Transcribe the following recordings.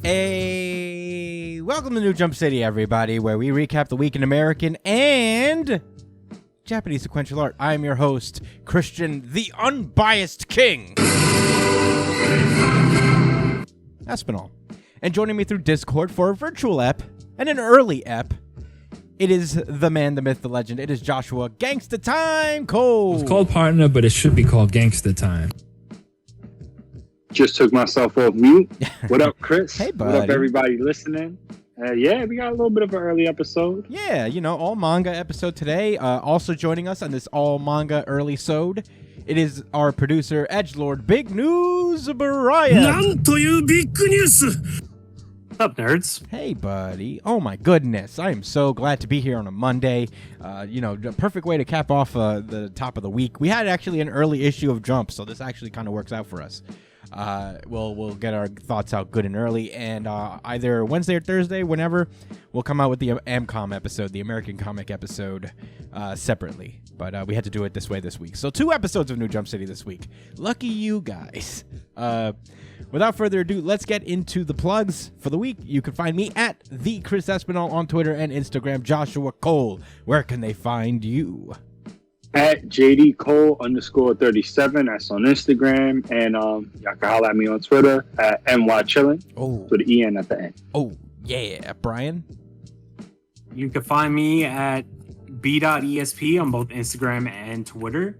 Hey, welcome to New Jump City, everybody, where we recap the week in American and Japanese sequential art. I am your host, Christian, the unbiased king, Espinal. And joining me through Discord for a virtual ep and an early ep, it is the man, the myth, the legend. It is Joshua Gangsta Time Cole. It's called partner, but it should be called Gangsta Time. Just took myself off mute. What up, Chris? Hey, buddy. What up, everybody listening? Yeah, we got a little bit of an early episode. Yeah, you know, all manga episode today. Also joining us on this all manga early sode, it is our producer, Edgelord Big News Brian. What's up, nerds? Hey, buddy. Oh, my goodness. I am so glad to be here on a Monday. The perfect way to cap off the top of the week. We had actually an early issue of Jump, so this actually kind of works out for us. We'll get our thoughts out good and early, and either Wednesday or Thursday, whenever, we'll come out with the AmCom episode, the American Comic episode, separately. But we had to do it this way this week. So 2 episodes of New Jump City this week. Lucky you guys. Without further ado, let's get into the plugs for the week. You can find me at the Chris Espinal on Twitter and Instagram. Joshua Cole, where can they find you? At JD Cole _37. That's on Instagram. And y'all can holler at me on Twitter at NYChillin. Oh. With the EN at the end. Oh, yeah. Brian? You can find me at b.esp on both Instagram and Twitter.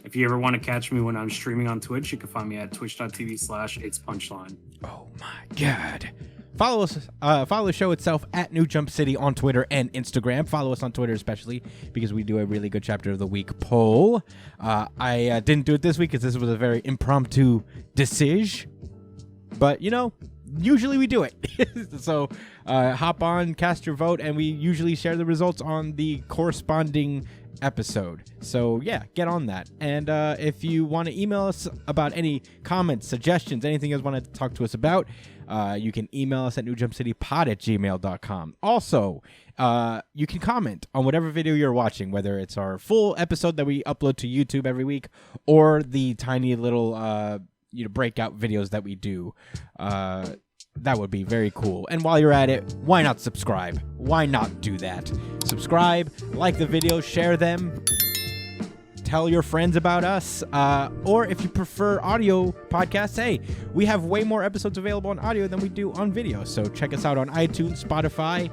If you ever want to catch me when I'm streaming on Twitch, you can find me at twitch.tv/itspunchline. Oh my God. Follow us, follow the show itself at New Jump City on Twitter and Instagram. Follow us on Twitter especially because we do a really good chapter of the week poll. I didn't do it this week because this was a very impromptu decision. But, you know, usually we do it. So hop on, cast your vote, and we usually share the results on the corresponding episode. So yeah, get on that. And if you want to email us about any comments, suggestions, anything you guys want to talk to us about, you can email us at newjumpcitypod@gmail.com. Also, you can comment on whatever video you're watching, whether it's our full episode that we upload to YouTube every week or the tiny little breakout videos that we do. That would be very cool. And while you're at it, why not subscribe? Why not do that? Subscribe, like the videos, share them, tell your friends about us. Or if you prefer audio podcasts, hey, we have way more episodes available on audio than we do on video. So check us out on iTunes, Spotify,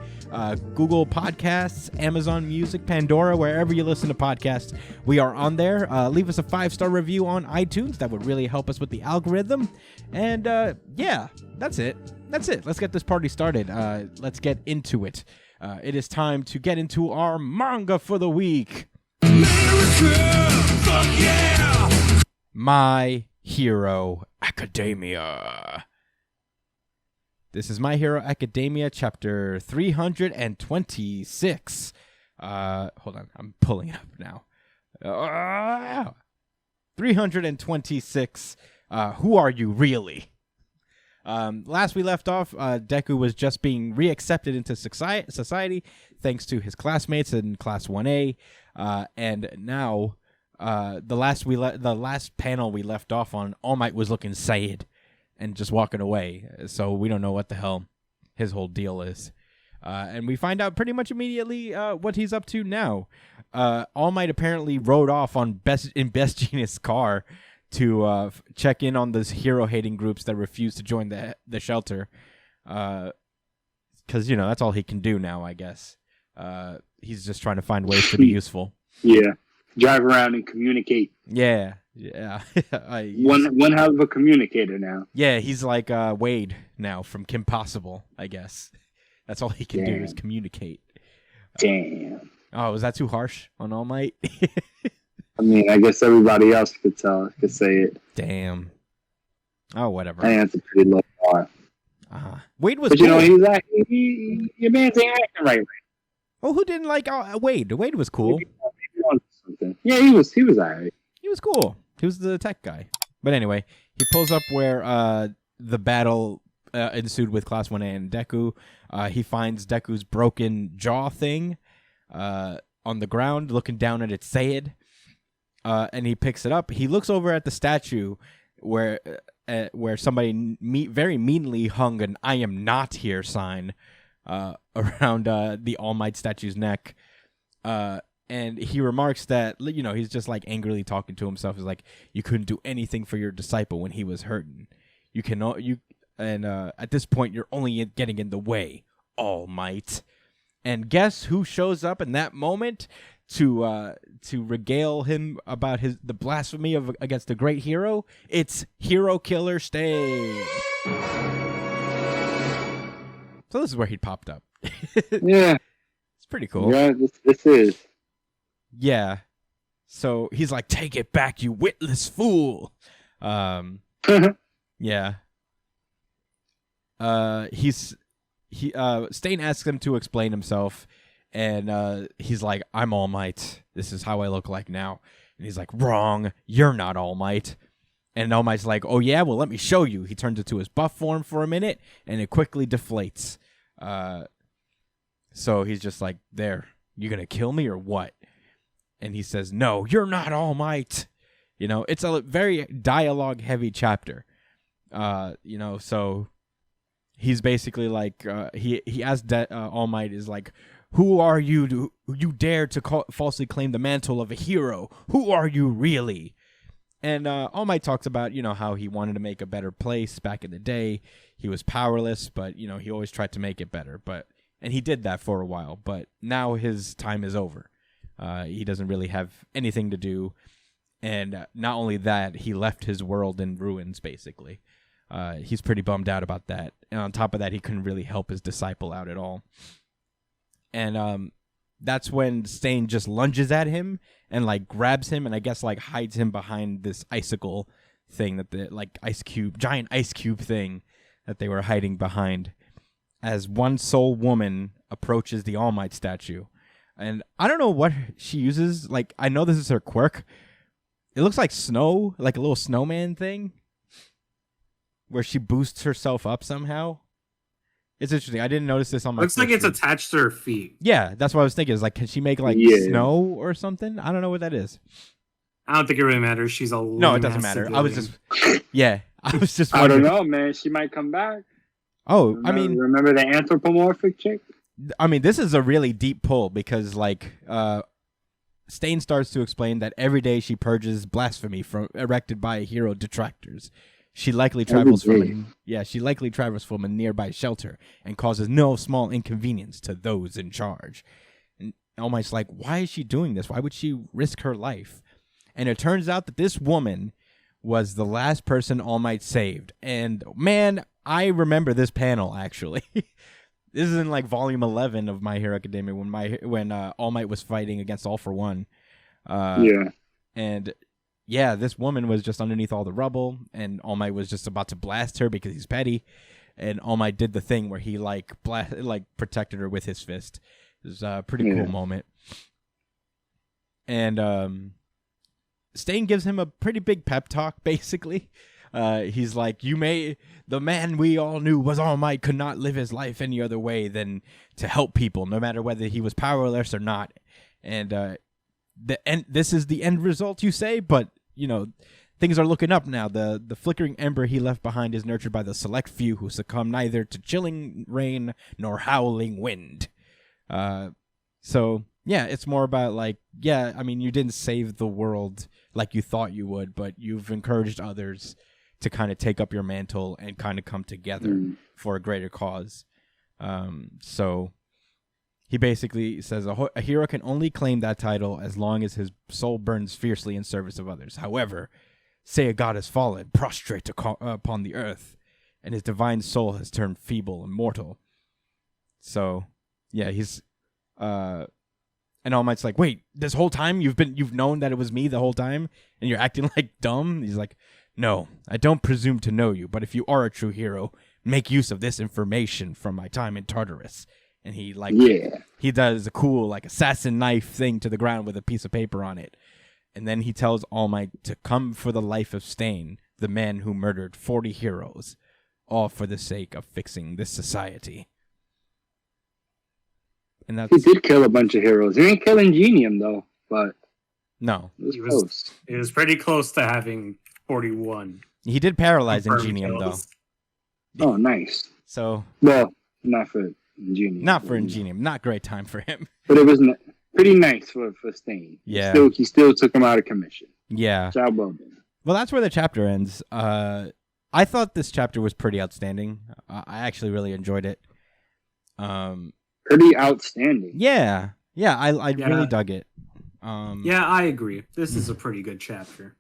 Google Podcasts, Amazon Music, Pandora, wherever you listen to podcasts. We are on there. Leave us a 5-star review on iTunes. That would really help us with the algorithm. And yeah, that's it. Let's get this party started. Let's get into it. It is time to get into our manga for the week. America, fuck yeah! My Hero Academia. This is My Hero Academia, chapter 326. Hold on, I'm pulling it up now. 326. Who are you really? Last we left off, Deku was just being reaccepted into society thanks to his classmates in Class 1A, and now the last panel we left off on, All Might was looking sad and just walking away, so we don't know what the hell his whole deal is. And we find out pretty much immediately what he's up to now. All Might apparently rode off in Best Genius' car to check in on those hero-hating groups that refuse to join the shelter. Because, that's all he can do now, I guess. He's just trying to find ways to be useful. Yeah. Drive around and communicate. Yeah. One hell of a communicator now. Yeah, he's like Wade now from Kim Possible, I guess. That's all he can do is communicate. Damn. Oh, was that too harsh on All Might? I mean, I guess everybody else could say it. Damn. Oh, whatever. I think that's a pretty low bar. Wade was but cool. He's like, your man's ain't acting right. Oh, who didn't like Wade? Wade was cool. Maybe yeah, he was alright. He was cool. He was the tech guy. But anyway, he pulls up where the battle ensued with Class 1A and Deku. He finds Deku's broken jaw thing on the ground, looking down at its Sayed. And he picks it up. He looks over at the statue where somebody very meanly hung an "I am not here" sign around the All Might statue's neck. And he remarks that, he's just like angrily talking to himself. He's like, you couldn't do anything for your disciple when he was hurting. At this point, you're only getting in the way, All Might. And guess who shows up in that moment to regale him about the blasphemy against the great hero? It's Hero Killer Stain. So this is where he popped up. Yeah. It's pretty cool. Yeah, this is. Yeah. So he's like, take it back, you witless fool. Yeah. Stain asks him to explain himself, and he's like, I'm All Might. This is how I look like now. And he's like, wrong. You're not All Might. And All Might's like, oh yeah, well let me show you. He turns into his buff form for a minute, and it quickly deflates. So he's just like, there, you gonna kill me or what? And he says, no, you're not All Might. It's a very dialogue heavy chapter. So he's basically like, he asked All Might is like, who are you you dare to falsely claim the mantle of a hero? Who are you really? And All Might talks about, how he wanted to make a better place back in the day. He was powerless, but, he always tried to make it better. And he did that for a while, but now his time is over. He doesn't really have anything to do. And not only that, he left his world in ruins, basically. He's pretty bummed out about that. And on top of that, he couldn't really help his disciple out at all. And that's when Stain just lunges at him and like grabs him and I guess like hides him behind this icicle thing that the like giant ice cube thing that they were hiding behind as one sole woman approaches the All Might statue. And I don't know what she uses. Like, I know this is her quirk. It looks like snow, like a little snowman thing where she boosts herself up somehow. It's interesting. I didn't notice this on my Looks like it's attached to her feet. Yeah, that's what I was thinking. Is like, can she make like snow or something? I don't know what that is. I don't think it really matters. She's a no, it doesn't matter. I was just I don't know, man. She might come back. Oh, remember the anthropomorphic chick? I mean, this is a really deep pull because like Stain starts to explain that every day she purges blasphemy erected by hero detractors. She likely travels from a nearby shelter and causes no small inconvenience to those in charge. And All Might's like, why is she doing this? Why would she risk her life? And it turns out that this woman was the last person All Might saved. And man, I remember this panel actually. This is in like volume 11 of My Hero Academia when All Might was fighting against All for One. And yeah, this woman was just underneath all the rubble, and All Might was just about to blast her because he's petty. And All Might did the thing where he like protected her with his fist. It was a pretty cool moment. And Stain gives him a pretty big pep talk, basically. He's like, the man we all knew was All Might could not live his life any other way than to help people, no matter whether he was powerless or not. And this is the end result, you say, but things are looking up now. The flickering ember he left behind is nurtured by the select few who succumb neither to chilling rain nor howling wind. So yeah, it's more about like, you didn't save the world like you thought you would, but you've encouraged others to kind of take up your mantle and kind of come together for a greater cause. So he basically says a hero can only claim that title as long as his soul burns fiercely in service of others. However, say a god has fallen, prostrate upon the earth, and his divine soul has turned feeble and mortal. So, yeah, he's and All Might's like, wait, this whole time you've known that it was me the whole time, and you're acting like dumb? He's like, no, I don't presume to know you, but if you are a true hero, make use of this information from my time in Tartarus. And he he does a cool like assassin knife thing to the ground with a piece of paper on it. And then he tells All Might to come for the life of Stain, the man who murdered 40 heroes, all for the sake of fixing this society. And he did kill a bunch of heroes. He ain't killing Genium though, but no, it was close. It was pretty close to having 41. He did paralyze Confirmed Ingenium, though. kills. Oh, nice. So, Well, not for Ingenium. not for Ingenium. Not great time for him. But it was pretty nice for Stain. Yeah. He still took him out of commission. Yeah. Job well done. Well, that's where the chapter ends. I thought this chapter was pretty outstanding. I actually really enjoyed it. Pretty outstanding. Yeah. Yeah, I really dug it. Yeah, I agree. This is a pretty good chapter.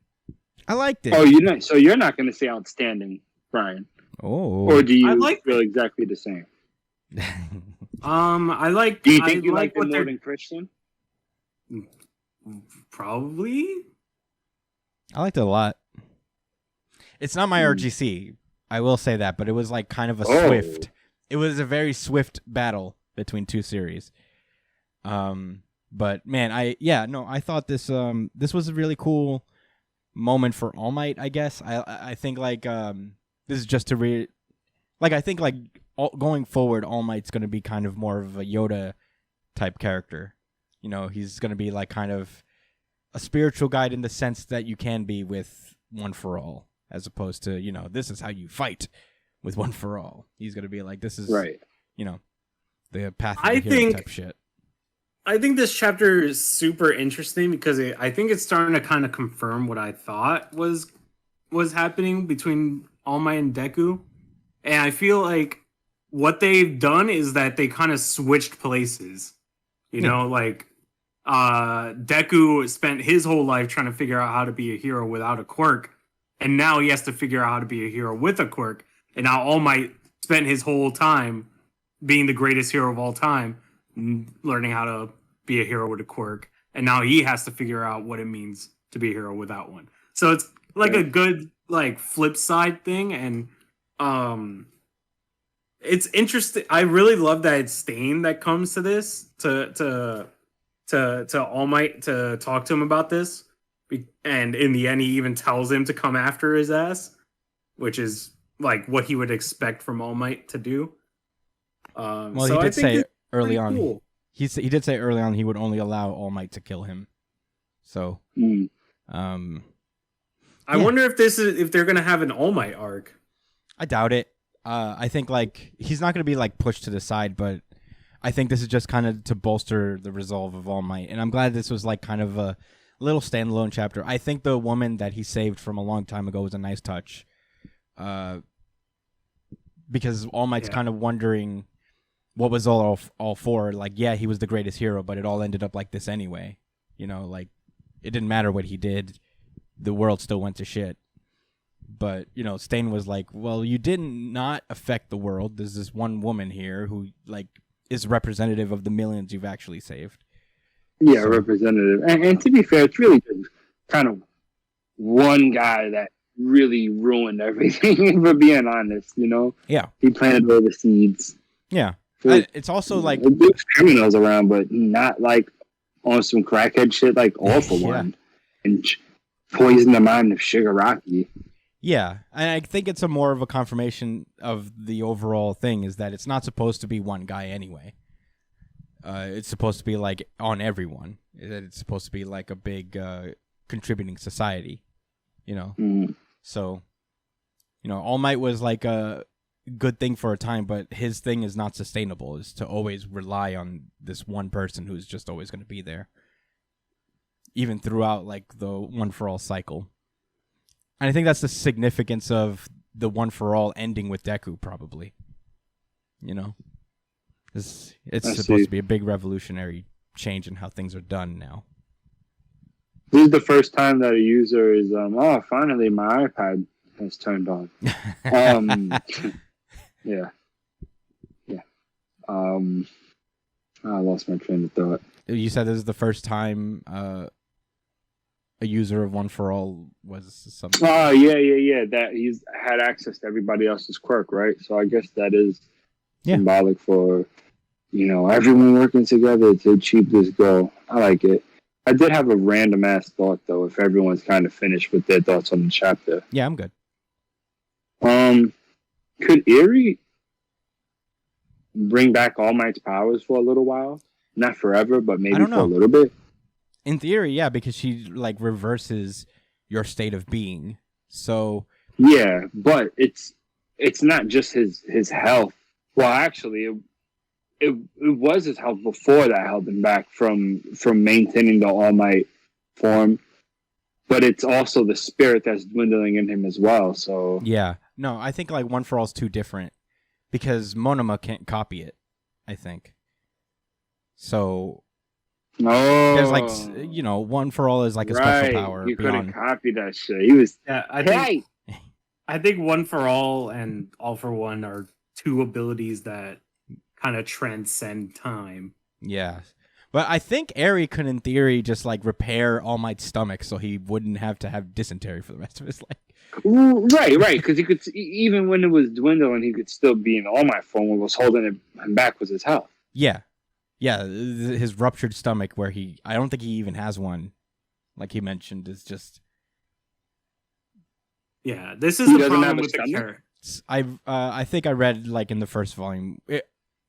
I liked it. Oh, you're not going to say outstanding, Brian. Oh. Or do you I feel exactly the same? I like. Do you think you like liked it what more they're than Christian? probably. I liked it a lot. It's not my RGC, I will say that, but it was like kind of a swift. It was a very swift battle between two series. But man, I thought this was a really cool moment for All Might, I guess. I think like this is just to I think like going forward, All Might's going to be kind of more of a Yoda type character. You know, he's going to be like kind of a spiritual guide in the sense that you can be with One for All, as opposed to, you know, this is how you fight with One for All. He's going to be like, this is right. You know, the path of the hero type shit. I think this chapter is super interesting because I think it's starting to kind of confirm what I thought was happening between All Might and Deku. And I feel like what they've done is that they kind of switched places. You know, like Deku spent his whole life trying to figure out how to be a hero without a quirk. And now he has to figure out how to be a hero with a quirk. And now All Might spent his whole time being the greatest hero of all time, learning how to be a hero with a quirk. And now he has to figure out what it means to be a hero without one. So it's like a good like flip side thing. And it's interesting. I really love that it's Stain that comes to this to All Might to talk to him about this. And in the end, he even tells him to come after his ass, which is like what he would expect from All Might to do. Well, so he did say early on. Cool. He did say early on he would only allow All Might to kill him. So, I wonder if they're gonna have an All Might arc. I doubt it. I think like he's not gonna be like pushed to the side, but I think this is just kind of to bolster the resolve of All Might. And I'm glad this was like kind of a little standalone chapter. I think the woman that he saved from a long time ago was a nice touch. Because All Might's kind of wondering what was all for. Like, yeah, he was the greatest hero, but it all ended up like this anyway. You know, like, it didn't matter what he did. The world still went to shit. But, you know, Stain was like, well, you did not affect the world. There's this one woman here who, like, is representative of the millions you've actually saved. Yeah, representative. And to be fair, it's really just kind of one guy that really ruined everything, for being honest, you know? Yeah. He planted all the seeds. Yeah. It's also like... There's criminals around, but not like on some crackhead shit like All for One. And poison the mind of Shigaraki. Yeah. And I think it's a more of a confirmation of the overall thing is that it's not supposed to be one guy anyway. It's supposed to be like on everyone. It's supposed to be like a big contributing society, you know? So, you know, All Might was like a good thing for a time, but his thing is not sustainable, is to always rely on this one person who's just always going to be there. Even throughout like the One for All cycle. And I think that's the significance of the One for All ending with Deku, probably. You know? It's supposed to be a big revolutionary change in how things are done now. This is the first time that a user is, finally my iPad has turned on. Yeah. I lost my train of thought. You said this is the first time a user of One for All was something. Oh, yeah. That he's had access to everybody else's quirk, right? So I guess that is symbolic for, you know, everyone working together to achieve this goal. I like it. I did have a random ass thought though, if everyone's kind of finished with their thoughts on the chapter. Yeah, I'm good. Could Eri bring back All Might's powers for a little while? Not forever, but maybe for a little bit. In theory, yeah, because she like reverses your state of being. So Yeah, but it's not just his health. Well, actually, it was his health before that held him back from maintaining the All Might form. But it's also the spirit that's dwindling in him as well. So yeah, no, I think like One for All is too different because Monoma can't copy it. I think so. There's like One for All is like a special power. He beyond... couldn't copy that shit. He was I think One for All and All for One are two abilities that kind of transcend time. Yeah. But I think Eri could, in theory, just like repair All Might's stomach so he wouldn't have to have dysentery for the rest of his life. Right. Because he could, even when it was dwindling, he could still be in All Might form. What was holding him back was his health. Yeah. His ruptured stomach, where I don't think he even has one, like he mentioned, is just. Yeah, this is the problem with the character. I think I read like in the first volume.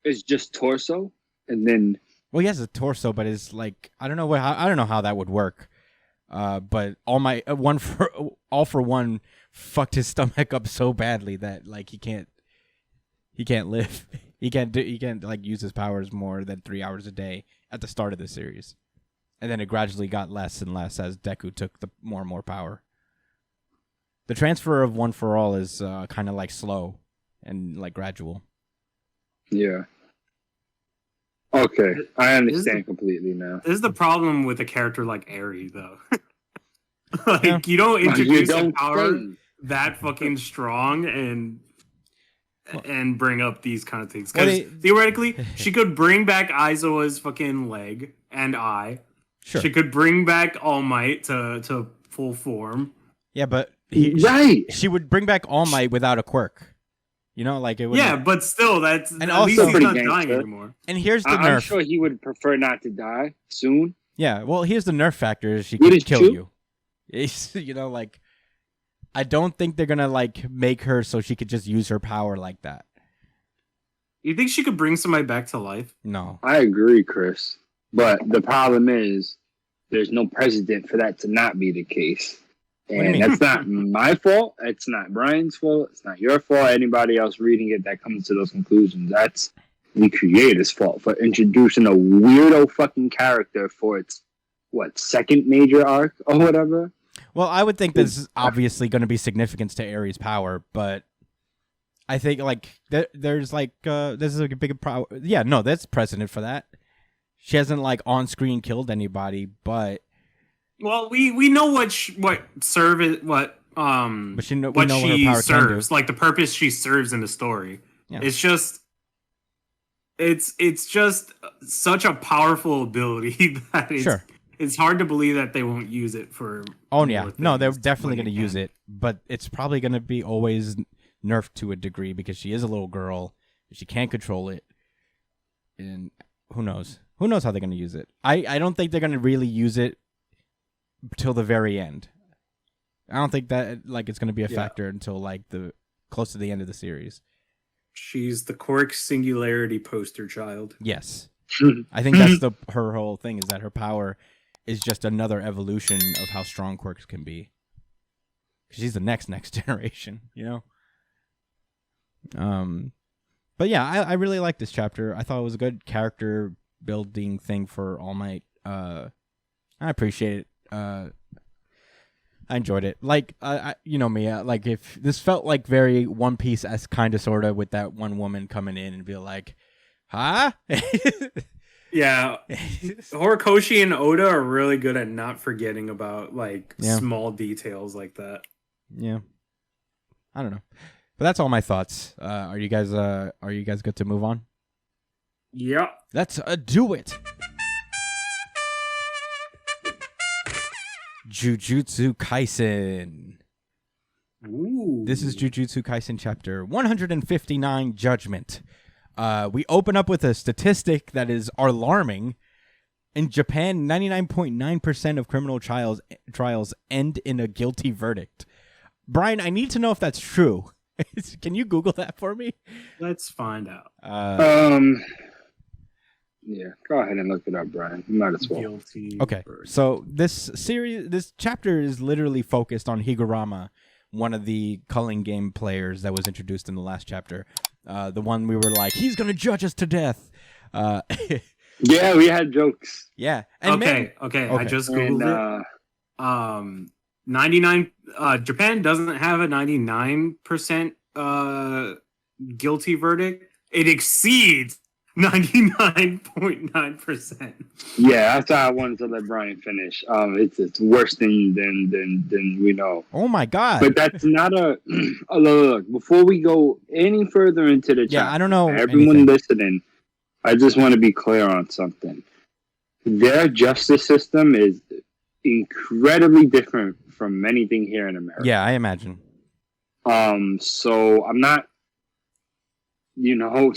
It's just torso, and then. Well, he has a torso, but it's like I don't know how that would work. But All for One fucked his stomach up so badly that like he can't live. He can't like use his powers more than 3 hours a day at the start of the series, and then it gradually got less and less as Deku took the more and more power. The transfer of One for All is kind of like slow and like gradual. Yeah. Okay, I understand completely now. This is the problem with a character like Eri, though. You don't introduce a power that fucking strong and bring up these kind of things. Because theoretically, she could bring back Aizawa's fucking leg and eye. Sure. She could bring back All Might to full form. Yeah, but she would bring back All Might without a quirk. You know, like it would. Yeah, but still, at also, least he's not dying anymore. And here's the nerf. I'm sure he would prefer not to die soon. Yeah, well, here's the nerf factor: she can kill you. You know, like I don't think they're gonna like make her so she could just use her power like that. You think she could bring somebody back to life? No, I agree, Chris. But the problem is, there's no precedent for that to not be the case. And that's not my fault. It's not Brian's fault. It's not your fault. Anybody else reading it that comes to those conclusions. That's the creator's fault for introducing a weirdo fucking character for its, second major arc or whatever? Well, I would think this is obviously going to be significant to Ares' power, but I think, like, there's, like, this is like a big power. Yeah, no, that's precedent for that. She hasn't, like, on-screen killed anybody, but... Well, we know what serves, but what she serves, like the purpose she serves in the story. Yeah. It's just such a powerful ability that it's hard to believe that they won't use it for. Oh yeah, no, they're definitely going to use it, but it's probably going to be always nerfed to a degree because she is a little girl, she can't control it, and who knows how they're going to use it. I don't think they're going to really use it till the very end. I don't think that like it's going to be a factor until like the close to the end of the series. She's the Quirk singularity poster child. Yes. I think that's her whole thing is that her power is just another evolution of how strong Quirks can be. She's the next generation, you know? But yeah, I really like this chapter. I thought it was a good character building thing for All Might. I appreciate it. I enjoyed it. Like, you know me, like if this felt like very One Piece-esque kind of sort of with that one woman coming in and be like, huh? Yeah. Horikoshi and Oda are really good at not forgetting about like small details like that. Yeah. I don't know. But that's all my thoughts. Are you guys good to move on? Yeah. Let's do it. Jujutsu Kaisen. Ooh. This is Jujutsu Kaisen chapter 159, Judgment. We open up with a statistic that is alarming. In Japan, 99.9% of criminal trials end in a guilty verdict. Brian, I need to know if that's true. Can you Google that for me? Let's find out. Yeah, go ahead and look it up, Brian. You might as well. Guilty okay, so this chapter is literally focused on Higuruma one of the Culling Game players that was introduced in the last chapter. The one we were like, he's gonna judge us to death. Yeah, we had jokes. Yeah. And okay. I just googled it. 99. Japan doesn't have a 99% guilty verdict. It exceeds 99.9%. Yeah, that's why I wanted to let Brian finish. It's worse than we know. Oh my god! But that's not a look. Before we go any further into the chat, I don't know. Everyone listening, I just want to be clear on something. Their justice system is incredibly different from anything here in America. Yeah, I imagine. So I'm not, I'm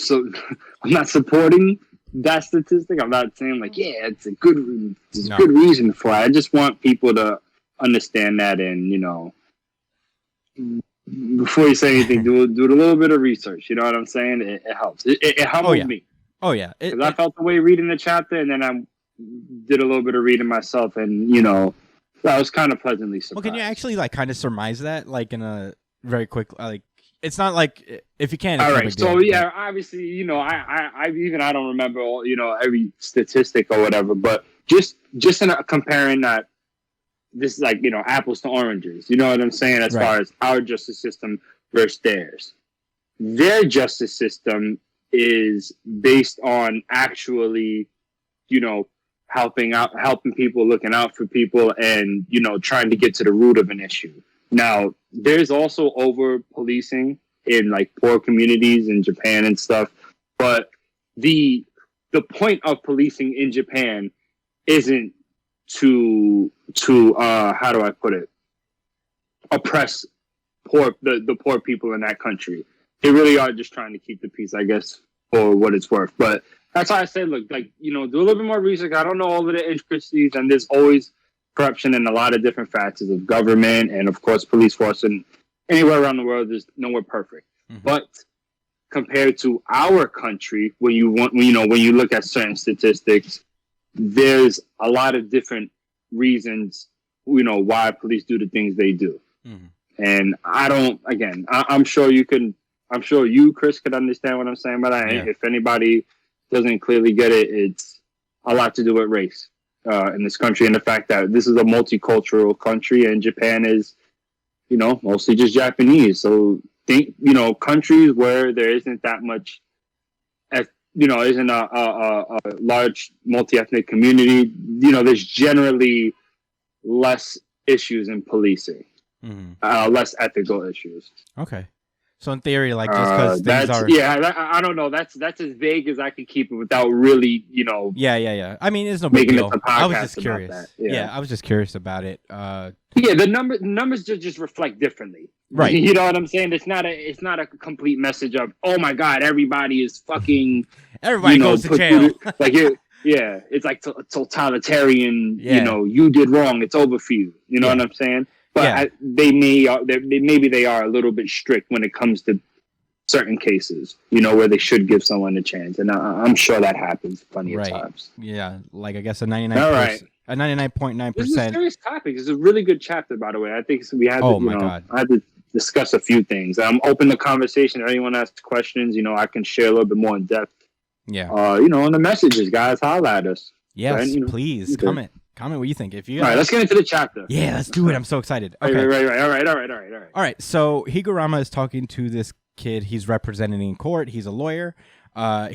not supporting that statistic. I'm not saying like, yeah, it's a good reason for it. I just want people to understand that, and before you say anything, do a little bit of research. You know what I'm saying? It helps. It humbled me. Oh yeah, because I felt the way reading the chapter, and then I did a little bit of reading myself, and I was kind of pleasantly surprised. Well, can you actually kind of surmise that in a very quick It's not like if you can. All right. So yeah, obviously, I don't remember all, every statistic or whatever, but just in comparing that, this is apples to oranges. You know what I'm saying? As far as our justice system versus theirs, their justice system is based on actually, helping people, looking out for people, and trying to get to the root of an issue. Now, there's also over policing in poor communities in Japan and stuff, but the point of policing in Japan isn't to how do I put it, oppress the poor people in that country. They really are just trying to keep the peace, I guess, for what it's worth. But that's why I say, look, do a little bit more research. I don't know all of the intricacies, and there's always corruption in a lot of different facets of government, and of course police force, and anywhere around the world there's nowhere perfect. Mm-hmm. But compared to our country, when you look at certain statistics, there's a lot of different reasons why police do the things they do. Mm-hmm. And I'm sure you, Chris, could understand what I'm saying by that. Yeah. If anybody doesn't clearly get it, it's a lot to do with race in this country, and the fact that this is a multicultural country, and Japan is, mostly just Japanese. So think, countries where there isn't that much, isn't a large multi-ethnic community, there's generally less issues in policing, less ethical issues. Okay. So in theory, just because things are... Yeah, I don't know. That's as vague as I can keep it without really, Yeah. I mean, it's no big deal. I was just curious. That. Yeah, I was just curious about it. The numbers just reflect differently. Right. You know what I'm saying? It's not a complete message of, oh my God, everybody is fucking... Everybody goes to jail. It's like totalitarian, you did wrong, it's over for you. You know what I'm saying? But maybe they are a little bit strict when it comes to certain cases, where they should give someone a chance. And I'm sure that happens plenty of times. Yeah, I guess a 99.9%. This is a serious topic. It's a really good chapter, by the way. I think we had I had to discuss a few things. I'm open to conversation. If anyone asks questions, I can share a little bit more in depth. Yeah. On the messages, guys, holla at us. Yes, please comment. Comment what you think. If you all right, let's get into the chapter. Yeah, let's do it. I'm so excited. Okay. Right. All right. All right. So Higurama is talking to this kid. He's representing in court. He's a lawyer. There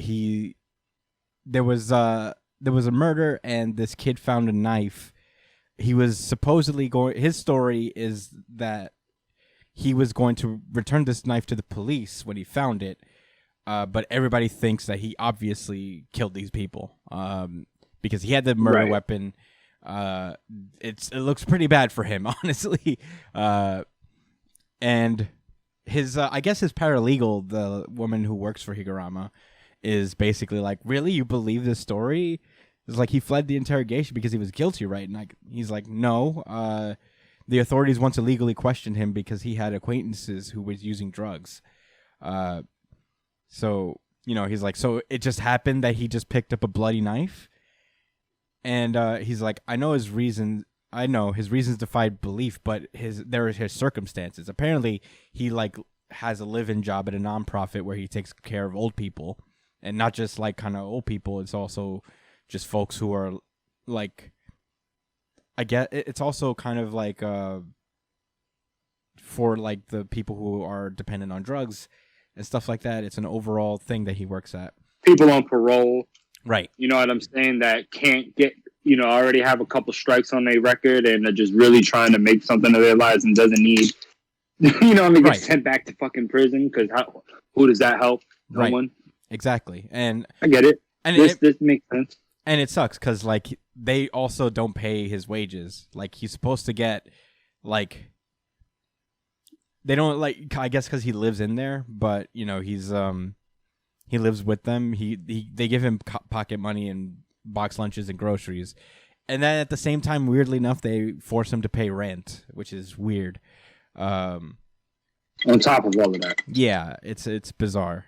was a murder, and this kid found a knife. He was supposedly going. His story is that he was going to return this knife to the police when he found it, but everybody thinks that he obviously killed these people because he had the murder weapon. It looks pretty bad for him, honestly. And his I guess his paralegal, the woman who works for Higurama, is basically like, really, you believe this story? It's like he fled the interrogation because he was guilty, right? And he's like, no. The authorities once illegally questioned him because he had acquaintances who was using drugs. So he's like, so it just happened that he just picked up a bloody knife. And he's like, I know his reason. I know his reasons defied belief, but there are his circumstances. Apparently, he like has a live-in job at a nonprofit where he takes care of old people, and not just like kind of old people. It's also just folks who are like, I get it's also kind of like for like the people who are dependent on drugs and stuff like that. It's an overall thing that he works at. People on parole, right? You know what I'm saying? That can't get, already have a couple strikes on their record and are just really trying to make something of their lives and doesn't need, get sent back to fucking prison because who does that help? No one. Exactly, and I get it. And this makes sense. And it sucks because like they also don't pay his wages. Like he's supposed to get like. They don't like, I guess, because he lives in there, but he's he lives with them. They give him pocket money and box lunches and groceries, and then at the same time, weirdly enough, they force him to pay rent, which is weird. On top of all of that, yeah, it's bizarre.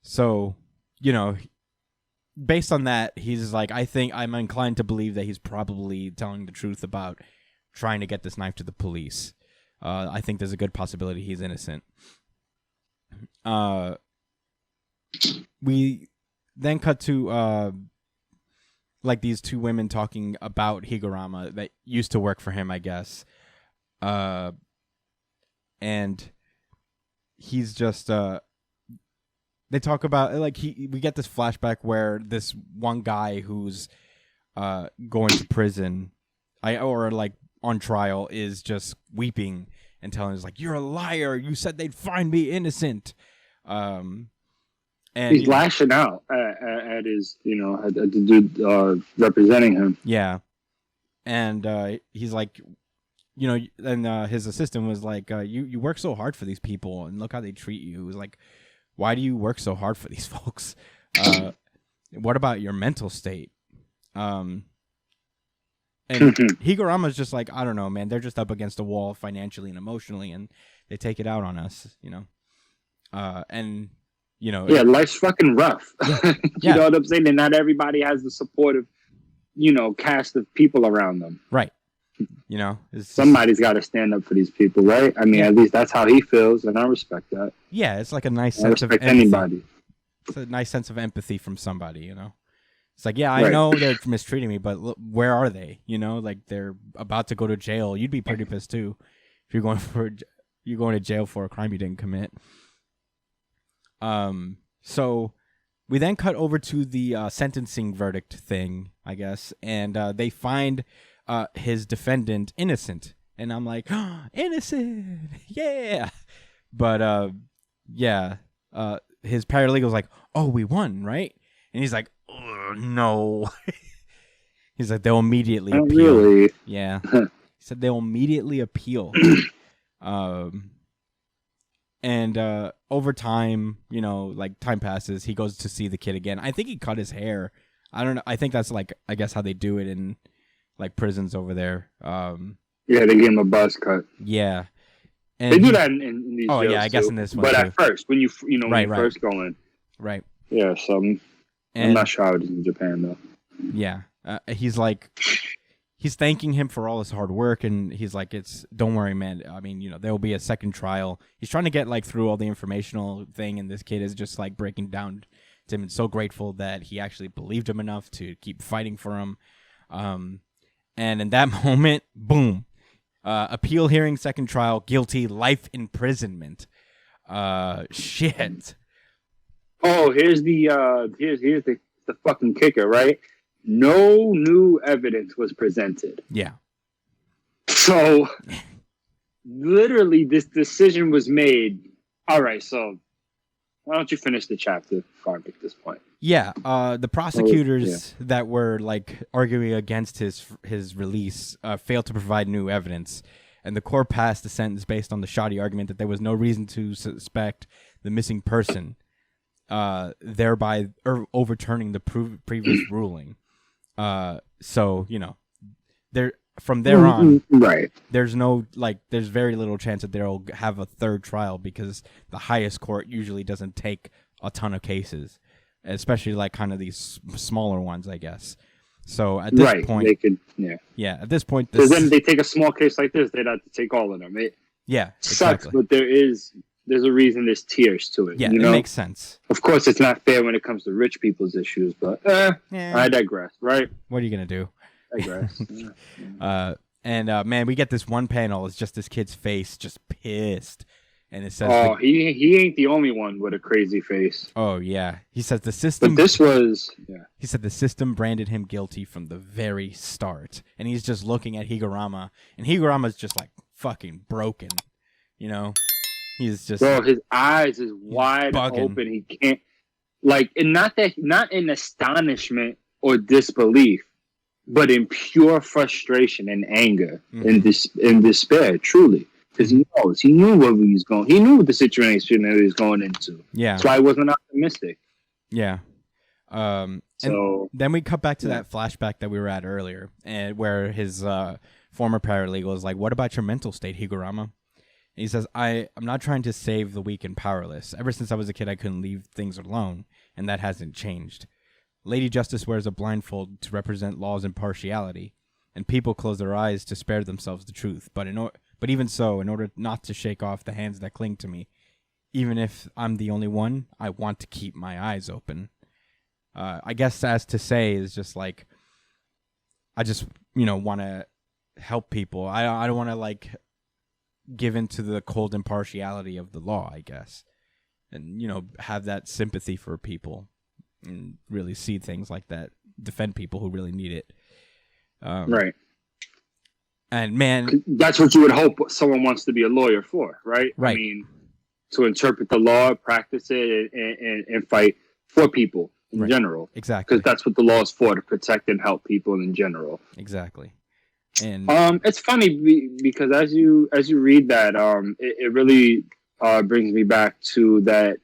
So based on that, he's like, I think I'm inclined to believe that he's probably telling the truth about trying to get this knife to the police. I think there's a good possibility he's innocent. We then cut to like these two women talking about Higurama that used to work for him, I guess. And he's just they talk about like we get this flashback where this one guy who's going to prison or like on trial is just weeping and telling us like, you're a liar, you said they'd find me innocent, and he's lashing out at his at the dude representing him. Yeah, and he's like, and his assistant was like, you work so hard for these people and look how they treat you. It was like, why do you work so hard for these folks? What about your mental state? And Higurama's just like, I don't know, man. They're just up against a wall financially and emotionally, and they take it out on us, and yeah, life's fucking rough. You know what I'm saying? And not everybody has the supportive, cast of people around them. Right. Somebody's got to stand up for these people, right? I mean, at least that's how he feels, and I respect that. Yeah, it's like a nice sense of empathy. Anybody. It's a nice sense of empathy from somebody, It's like, yeah, I know they're mistreating me, but look, where are they? Like they're about to go to jail. You'd be pretty pissed too if you're going to jail for a crime you didn't commit. So we then cut over to the sentencing verdict thing, I guess, and they find his defendant innocent, and I'm like, innocent, yeah. But his paralegal's like, oh, we won, right? And he's like, no. He's like, they'll immediately appeal. Really? Yeah. He said they'll immediately appeal. And over time, like time passes, he goes to see the kid again. I think he cut his hair. I don't know. I think that's like, I guess how they do it in like prisons over there. Yeah, they give him a buzz cut. Yeah. And they do that in these jails yeah, I guess too. in this one But too. at first, when you first go in. Right. Yeah, so I'm not sure how it is in Japan, though. Yeah. He's like, he's thanking him for all his hard work, and he's like, don't worry, man. I mean, there will be a second trial. He's trying to get like through all the informational thing, and this kid is just like breaking down to him and so grateful that he actually believed him enough to keep fighting for him. And in that moment, boom, appeal hearing, second trial, guilty, life imprisonment. Shit. Oh, here's the fucking kicker, right? No new evidence was presented. Yeah. So, literally, this decision was made. All right, so why don't you finish the chapter before I make this point? Yeah, the prosecutors that were like arguing against his release failed to provide new evidence, and the court passed the sentence based on the shoddy argument that there was no reason to suspect the missing person, thereby overturning the previous ruling. So from there on, right? There's very little chance that they'll have a third trial because the highest court usually doesn't take a ton of cases, especially like kind of these smaller ones, I guess. So at this point, they could, at this point, because then they take a small case like this, they'd have to take all of them. It sucks, exactly. but there's a reason there's tiers to it. Yeah, you know? It makes sense. Of course, it's not fair when it comes to rich people's issues, but I digress. Right? What are you gonna do? Digress. Man, we get this one panel. It's just this kid's face, just pissed. And it says, he ain't the only one with a crazy face. Oh, yeah. He says the system... But this was... Yeah. He said the system branded him guilty from the very start. And he's just looking at Higurama. And Higurama's just, like, fucking broken. You know? He's just... Bro, his eyes is wide open. He can't... Like, and not in astonishment or disbelief, but in pure frustration and anger and despair, truly. Because he knew where he was going. He knew the situation that he was going into. Yeah. That's why he wasn't optimistic. Yeah. And then we cut back to that flashback that we were at earlier, and where his former paralegal is like, "What about your mental state, Higurama?" And he says, I'm not trying to save the weak and powerless. Ever since I was a kid, I couldn't leave things alone, and that hasn't changed. Lady Justice wears a blindfold to represent law's impartiality, and people close their eyes to spare themselves the truth. But even so, in order not to shake off the hands that cling to me, even if I'm the only one, I want to keep my eyes open. I guess as to say is just like, I just, want to help people. I don't want to, like, give into the cold impartiality of the law, I guess. And, have that sympathy for people and really see things like that, defend people who really need it. Right. And man, that's what you would hope someone wants to be a lawyer for, right? Right. I mean, to interpret the law, practice it, and fight for people in general. Exactly. Because that's what the law is for, to protect and help people in general. Exactly. And it's funny because as you read that, it really brings me back to that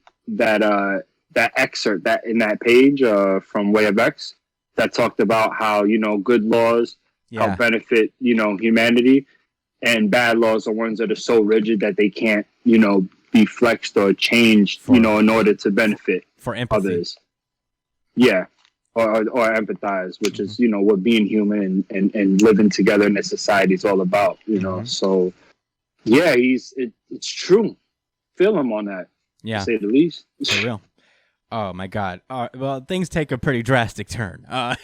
excerpt that in that page from Way of X that talked about how good laws help benefit, humanity, and bad laws are ones that are so rigid that they can't, be flexed or changed, in order to benefit for empathy. Others. Yeah. Or empathize, which is, what being human and living together in a society is all about, So, yeah, it's true. Feel him on that, to say the least. For real. Oh, my God. Well, things take a pretty drastic turn. Oh,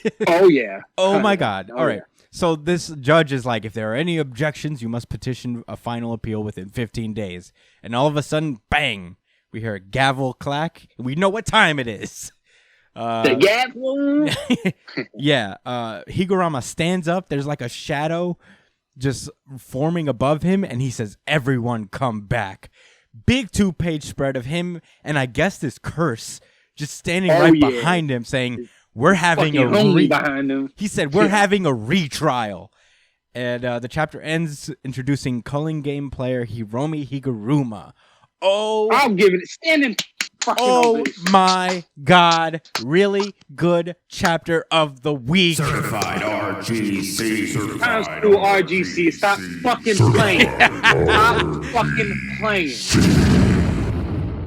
yeah. Oh, my God. All right. Yeah. So this judge is like, if there are any objections, you must petition a final appeal within 15 days. And all of a sudden, bang, we hear a gavel clack. And we know what time it is. The gavel? Yeah. Higurama stands up. There's like a shadow just forming above him. And he says, "Everyone come back." Big 2-page spread of him. And I guess this curse just standing behind him saying, "We're having behind him." He said, "We're having a retrial." And the chapter ends introducing Culling Game player Hiromi Higuruma. Oh, I'll give it standing. Oh my God. Really good chapter of the week. Certified RGC. Times through RGC. Stop fucking playing. Stop fucking playing.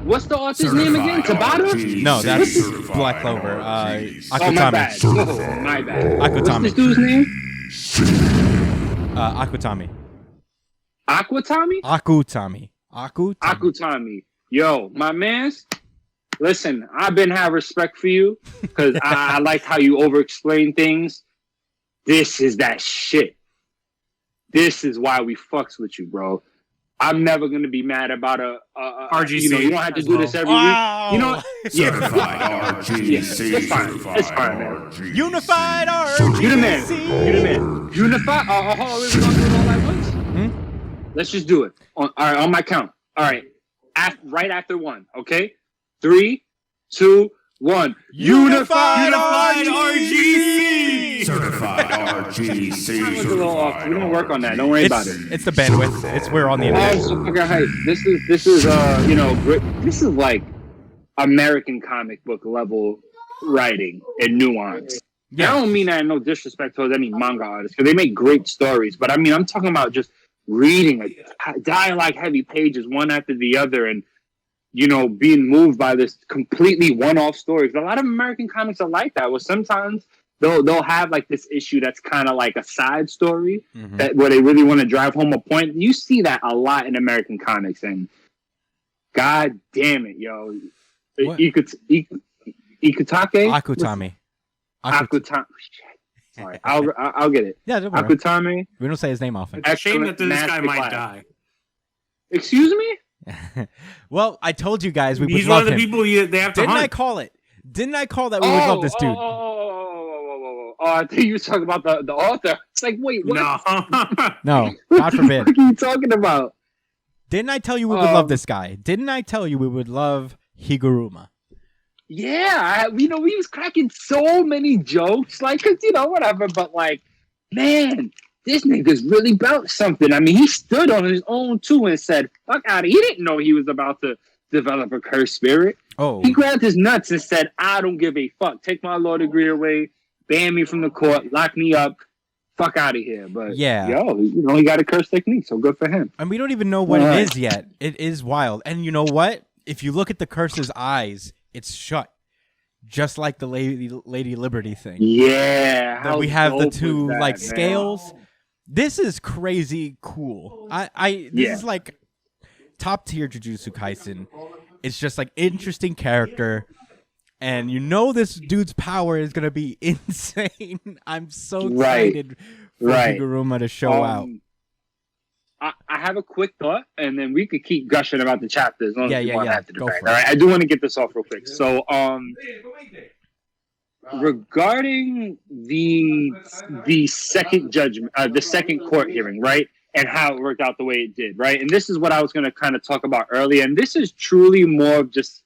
What's the author's name again? Tabata? No, that's Black Clover. Akutami. Oh, my bad. My bad. Akutami. What's this dude's name? Akutami. Aquatami? Akutami. Yo, my mans, listen, I've been have respect for you because I like how you over-explain things. This is that shit. This is why we fucks with you, bro. I'm never gonna be mad about a RGC. You don't have to do this every week. Certified RGC. It's fine, man. Unified RGC. You the man. Unified. Hold on, we're gonna do it all at once. Let's just do it. All right, on my count. All right, right after one. Okay, 3, 2, 1. Unified RGC. Certified RGC. We're gonna work on that. Don't worry about it. It's the bandwidth. We're on the internet. Oh, so fucking hype. This is this is like American comic book level writing and nuance. Yeah. I don't mean that in no disrespect towards any manga artists because they make great stories, but I mean I'm talking about just reading dialogue heavy pages one after the other and being moved by this completely one-off story. A lot of American comics are like that, where sometimes they'll have like this issue that's kind of like a side story that where they really want to drive home a point. You see that a lot in American comics, and god damn it, yo, Ikutake, Akutami. Akutami. Sorry, I'll get it. Yeah, don't worry. Akutami. We don't say his name often. It's a shame that this guy might die. Excuse me? Well, I told you guys we would He's love one of the him. people they have to Didn't hunt. I call it? Didn't I call that we would love this dude? I think you were talking about the author. It's like, wait, what? No, God forbid. What are you talking about? Didn't I tell you we would love this guy? Didn't I tell you we would love Higuruma? Yeah, we was cracking so many jokes, like, cause whatever. But like, man, this nigga's really about something. I mean, he stood on his own too and said, "Fuck out of." He didn't know he was about to develop a cursed spirit. Oh, he grabbed his nuts and said, "I don't give a fuck. Take my law degree away, ban me from the court, lock me up, fuck out of here." But yeah, he got a curse technique, so good for him. And we don't even know what it is yet. It is wild. And you know what? If you look at the curse's eyes, it's shut, just like the Lady Liberty thing. Yeah, that we have the two that, like man? scales. This is crazy cool. This is like top tier Jujutsu Kaisen. It's just like interesting character, and this dude's power is gonna be insane. I'm so excited for Higuruma to show out. I have a quick thought, and then we could keep gushing about the chapter as long as you want after the fact. All right, I do want to get this off real quick. So, regarding the second judgment, the second court hearing, right, and how it worked out the way it did, right, and this is what I was going to kind of talk about earlier, and this is truly more of just,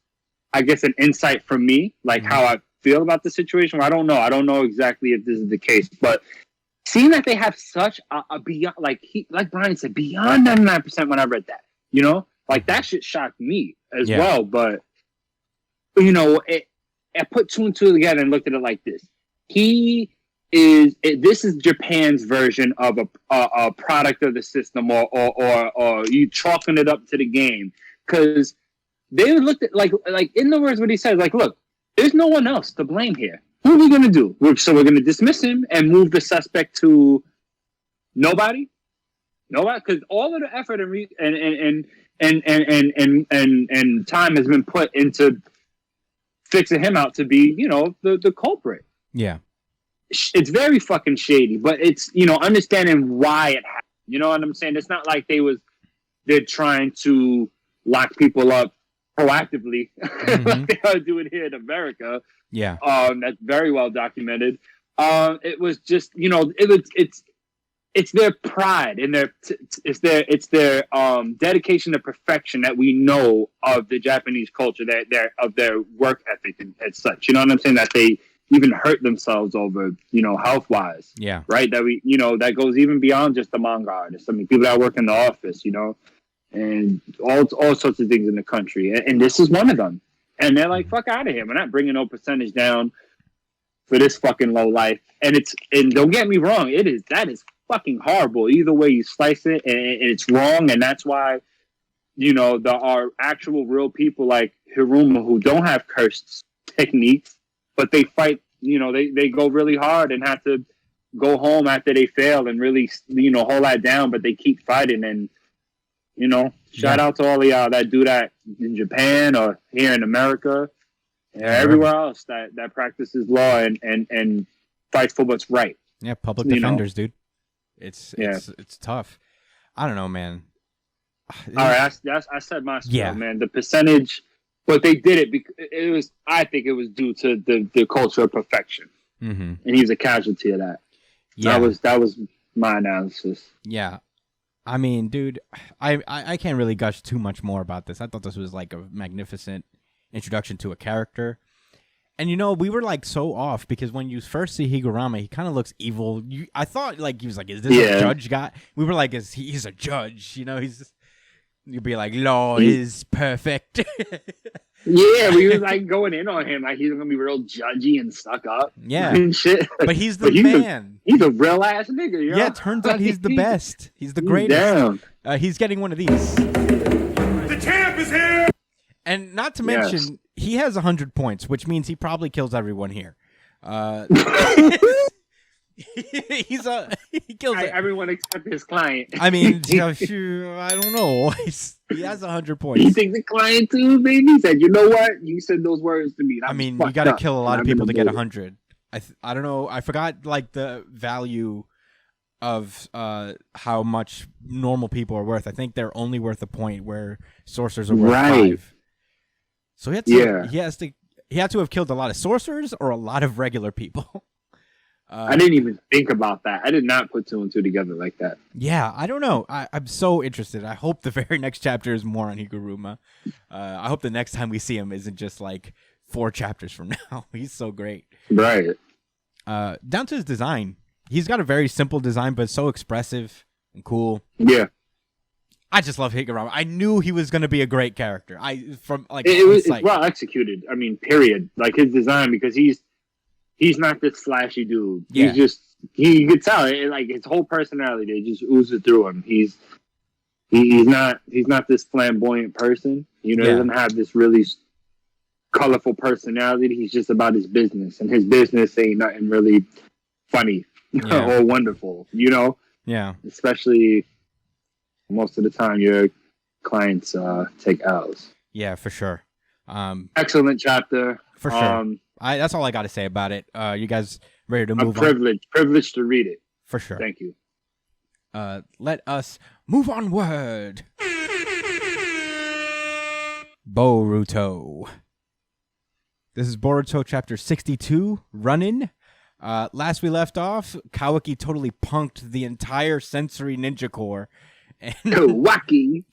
I guess, an insight from me, like how I feel about the situation. I don't know exactly if this is the case, but seeing that they have such a beyond, like Brian said, beyond 99% when I read that, like that shit shocked me as well. But I put two and two together and looked at it like this: this is Japan's version of a product of the system, or you chalking it up to the game, because they looked at like in the words what he said, like, look, there's no one else to blame here. Who are we gonna do? So we're gonna dismiss him and move the suspect to nobody, because all of the effort and time has been put into fixing him out to be, the culprit. Yeah, it's very fucking shady, but it's understanding why it happened. You know what I'm saying? It's not like they're trying to lock people up proactively like they are doing here in America. Yeah. That's very well documented. It was just, it's their pride and it's their dedication to perfection that we know of the Japanese culture, of their work ethic and such. You know what I'm saying? That they even hurt themselves over, health wise. Yeah. Right. That that goes even beyond just the manga artists. I mean, people that work in the office, and all sorts of things in the country. And this is one of them. And they're like, fuck out of here. We're not bringing no percentage down for this fucking low life. And don't get me wrong, that is fucking horrible. Either way you slice it, and it's wrong. And that's why, there are actual real people like Hiruma who don't have cursed techniques, but they fight, they go really hard and have to go home after they fail and really, hold that down, but they keep fighting. And, shout out to all of y'all that do that in Japan or here in America and everywhere else that practices law and fights for what's right. Yeah, public defenders, dude. It's tough. I don't know, man. All right, I said my spiel, man. The percentage, but they did it because I think it was due to the culture of perfection, and he's a casualty of that. Yeah, that was my analysis. Yeah. I mean, dude, I can't really gush too much more about this. I thought this was like a magnificent introduction to a character. And, we were like so off because when you first see Higuruma, he kind of looks evil. I thought like he was like, is this a judge guy? We were like, he's a judge? You'd be like, law is perfect. Yeah, we was like going in on him like he's gonna be real judgy and stuck up. Yeah, and shit. But he's the man. He's a real ass nigga. Yeah, it turns out he's the best. He's the greatest. He's getting one of these. The champ is here. And not to mention, he has 100 points, which means he probably kills everyone here. He kills it. Everyone except his client. I mean, I don't know. He has 100 points. You think the client too, baby? He said, you know what? You said those words to me. I mean, you got to kill a lot of people to get 100. I don't know. I forgot like the value of how much normal people are worth. I think they're only worth a point, where sorcerers are worth 5. So he had to have killed a lot of sorcerers or a lot of regular people. I didn't even think about that. I did not put 2 and 2 together like that. Yeah, I don't know. I'm so interested. I hope the very next chapter is more on Higuruma. I hope the next time we see him isn't just like 4 chapters from now. He's so great. Right. Down to his design. He's got a very simple design, but so expressive and cool. Yeah. I just love Higuruma. I knew he was going to be a great character. It's well executed. I mean, period. Like his design, because he's not this flashy dude. Yeah. You could tell it, like his whole personality, it just oozes through him. He's not this flamboyant person. You know, he doesn't have this really colorful personality. He's just about his business, and his business ain't nothing really funny or wonderful. You know? Yeah. Especially most of the time, your clients take L's. Yeah, for sure. Excellent chapter. For sure. That's all I got to say about it. You guys ready to move on? Privileged to read it. For sure. Thank you. Let us move onward. Boruto. This is Boruto chapter 62, Runnin'. Last we left off, Kawaki totally punked the entire sensory ninja corps. Kawaki.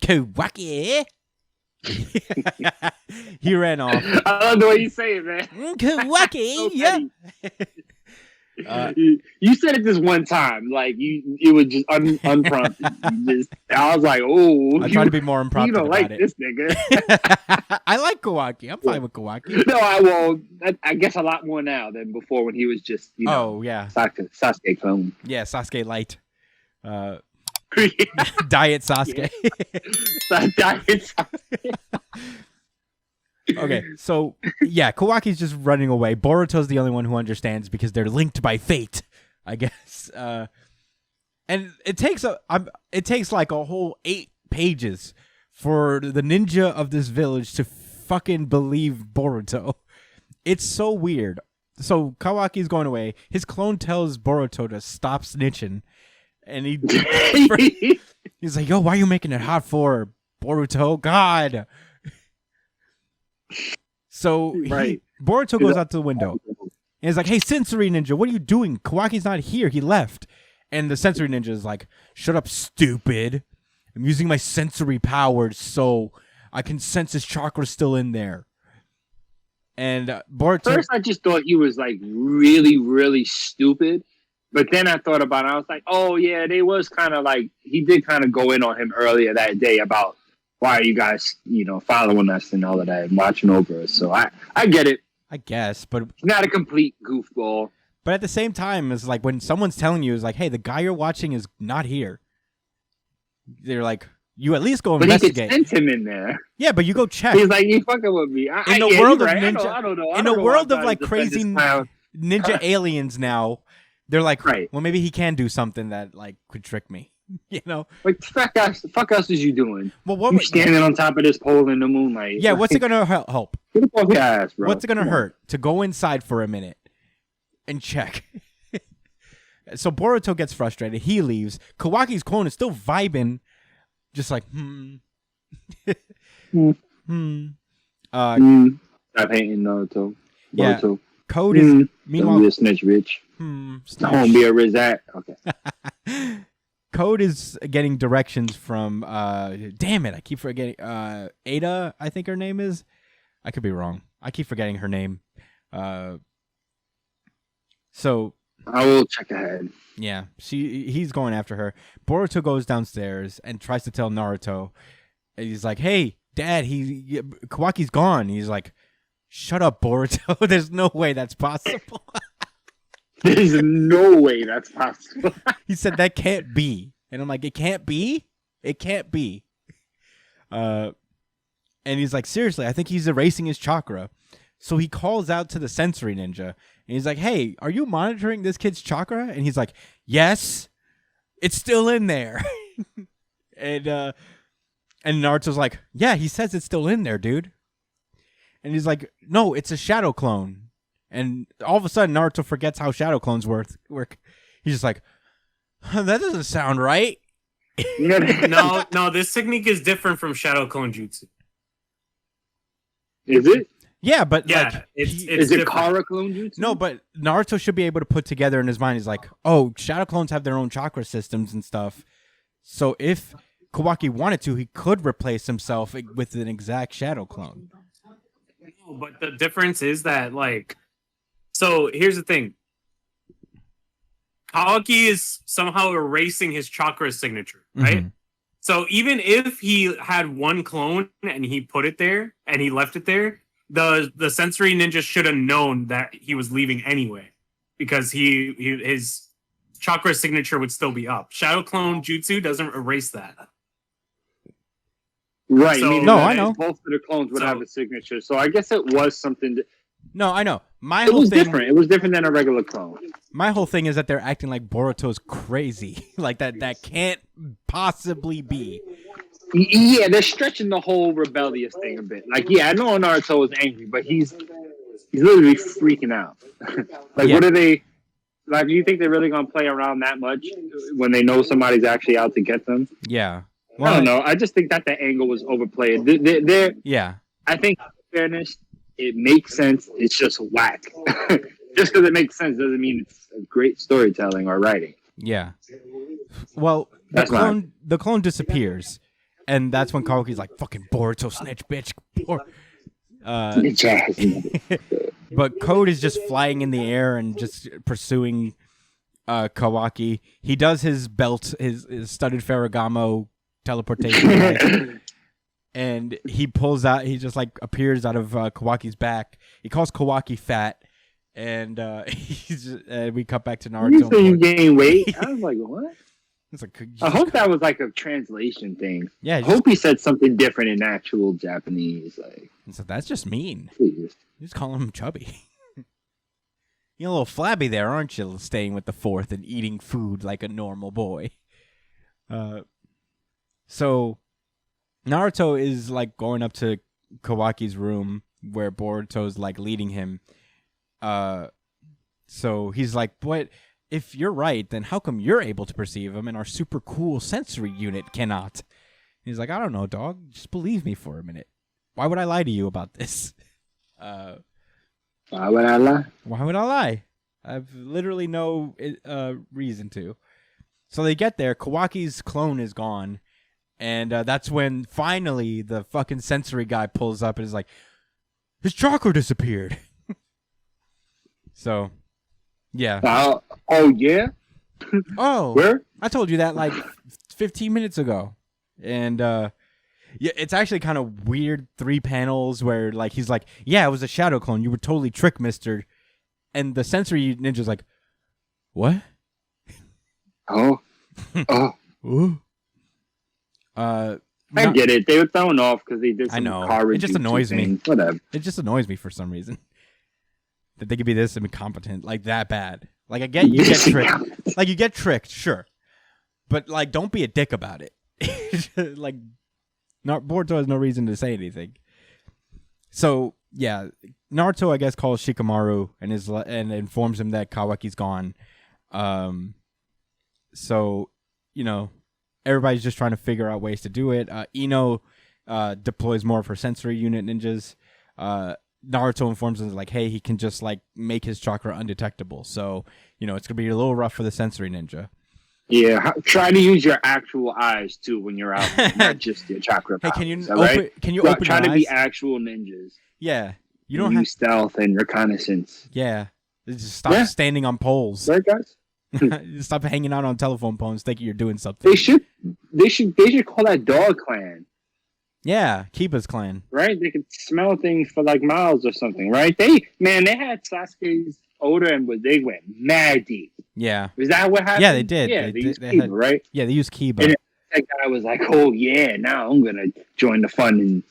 He ran off. I love the way you say it, man. Kawaki, so yeah. You said it this one time, like it was just unprompted. I was like, oh, I try to be more unprompted. You don't like it. this nigga. I like Kawaki. I'm fine with Kawaki. No, I won't. I guess a lot more now than before when he was just, Sasuke clone. Yeah, Sasuke light. Diet Sasuke. Diet Sasuke. Okay, so yeah, Kawaki's just running away. Boruto's the only one who understands because they're linked by fate, I guess. And it takes like a whole 8 pages for the ninja of this village to fucking believe Boruto. It's so weird. So Kawaki's going away. His clone tells Boruto to stop snitching, and he's like, "Yo, why are you making it hot for Boruto? God." So Boruto goes out to the window and he's like, "Hey, sensory ninja, what are you doing? Kawaki's not here. He left." And the sensory ninja is like, "Shut up, stupid. I'm using my sensory powers so I can sense his chakra still in there." And Boruto... First, I just thought he was like really, really stupid. But then I thought about it. I was like, oh, yeah, they was kind of like... He did kind of go in on him earlier that day about why are you guys, following us and all of that and watching over us. So I get it. I guess, but... He's not a complete goofball. But at the same time, it's like when someone's telling you, is like, hey, the guy you're watching is not here. They're like, you at least go investigate. But he could send him in there. Yeah, but you go check. He's like, you fucking with me. In the world of ninja... I don't know. In a world of like crazy ninja aliens now, they're like, well, maybe he can do something that like could trick me. Like fuck else is you doing? Well, what you standing on top of this pole in the moonlight? Yeah, what's it gonna help? Get up off your ass, bro. What's it gonna hurt to go inside for a minute and check? So Boruto gets frustrated. He leaves. Kawaki's clone is still vibing, just like Stop hating Naruto. Yeah. Code is meanwhile don't be a snitch, bitch. Don't be a Rizat. Okay. Code is getting directions from damn it, I keep forgetting Ada, I think her name is. I could be wrong. I keep forgetting her name. So I will check ahead. Yeah, he's going after her. Boruto goes downstairs and tries to tell Naruto. And he's like, "Hey, Dad, Kawaki's gone." He's like, "Shut up, Boruto. There's no way that's possible." There's no way that's possible. He said that can't be. And I'm like, it can't be? It can't be. And he's like, seriously, I think he's erasing his chakra. So he calls out to the sensory ninja, and he's like, "Hey, are you monitoring this kid's chakra?" And he's like, "Yes, it's still in there." and Naruto's like, "Yeah, he says it's still in there, dude." And he's like, "No, it's a shadow clone." And all of a sudden, Naruto forgets how shadow clones work. He's just like, "That doesn't sound right." No, this technique is different from shadow clone jutsu. Is it? Yeah, but Yeah, like, Is it Kara clone jutsu? no, but Naruto should be able to put together in his mind. He's like, "Oh, shadow clones have their own chakra systems and stuff. So if Kawaki wanted to, he could replace himself with an exact shadow clone." No, but the difference is that, like, so here's the thing. Kawaki is somehow erasing his chakra signature, right? Mm-hmm. So even if he had one clone and he put it there and he left it there, the sensory ninja should have known that he was leaving anyway, because his chakra signature would still be up. Shadow clone jutsu doesn't erase that. Right. So- meaning No, that I know. Both of the clones would So- have a signature. So I guess it was something. No, I know. It was different. It was different than a regular clone. My whole thing is that they're acting like Boruto's crazy. Like that can't possibly be. Yeah, they're stretching the whole rebellious thing a bit. Like, yeah, I know Naruto is angry, but he's literally freaking out. Like, Yeah. what are they? Like, do you think they're really gonna play around that much when they know somebody's actually out to get them? Yeah. I don't know. I just think that the angle was overplayed. They're Yeah. I think, in fairness, it makes sense. It's just whack. Just because it makes sense doesn't mean it's a great storytelling or writing. Yeah. Well, That's the clone disappears, and that's when Kawaki's like, "Fucking Boruto snitch, bitch." But Code is just flying in the air and just pursuing Kawaki. He does his belt, his studded Ferragamo teleportation, and he pulls out. He just like appears out of Kawaki's back. He calls Kawaki fat, and we cut back to You Naruto. say you gain weight? I was like, what? It's like, I hope that was like a translation thing. Yeah, I hope he said something different in actual Japanese. Like, so that's just mean. please. You just calling him chubby. You're a little flabby there, aren't you? Staying with the fourth and eating food like a normal boy. So Naruto is like going up to Kawaki's room where Boruto's like leading him. So he's like, "But if you're right, then how come you're able to perceive him and our super cool sensory unit cannot?" He's like, "I don't know, dog. Just believe me for a minute. Why would I lie to you about this?" Why would I lie? Why would I lie? I've literally no reason to. So they get there. Kawaki's clone is gone. And that's when finally the fucking sensory guy pulls up and is like, "His chakra disappeared." So, yeah. Oh, yeah? Oh, Where? I told you that like 15 minutes ago. And yeah, it's actually kind of weird 3 panels where like he's like, "Yeah, it was a shadow clone. You were totally tricked, mister." And the sensory ninja's like, "What?" Oh. Ooh. I get it. They were thrown off because they did some I know. car It just annoys me. thing. Whatever. It just annoys me for some reason that they could be this incompetent, like that bad. Like I get you get tricked, like you get tricked, sure, but like don't be a dick about it. Like, Boruto has no reason to say anything. So yeah, Naruto I guess calls Shikamaru and informs him that Kawaki's gone. So you know, everybody's just trying to figure out ways to do it. Ino deploys more of her sensory unit ninjas. Naruto informs him like, "Hey, he can just like make his chakra undetectable." So you know it's gonna be a little rough for the sensory ninja. Yeah, try to use your actual eyes too when you're out, not just your chakra. Hey, powers, can you Try open to your be eyes? actual ninjas. Yeah, you don't use have. stealth and reconnaissance. Yeah, just stop standing on poles. Right, guys? Stop hanging out on telephone poles, thinking you're doing something. They should call that dog clan. Yeah, Kiba's clan. Right? They could smell things for like miles or something, right? They had Sasuke's odor and they went mad deep. Yeah. Is that what happened? Yeah, they did. Yeah, They used did- Kiba, right? Yeah, they use Kiba. And that guy was like, "Oh yeah, now I'm gonna join the fun." And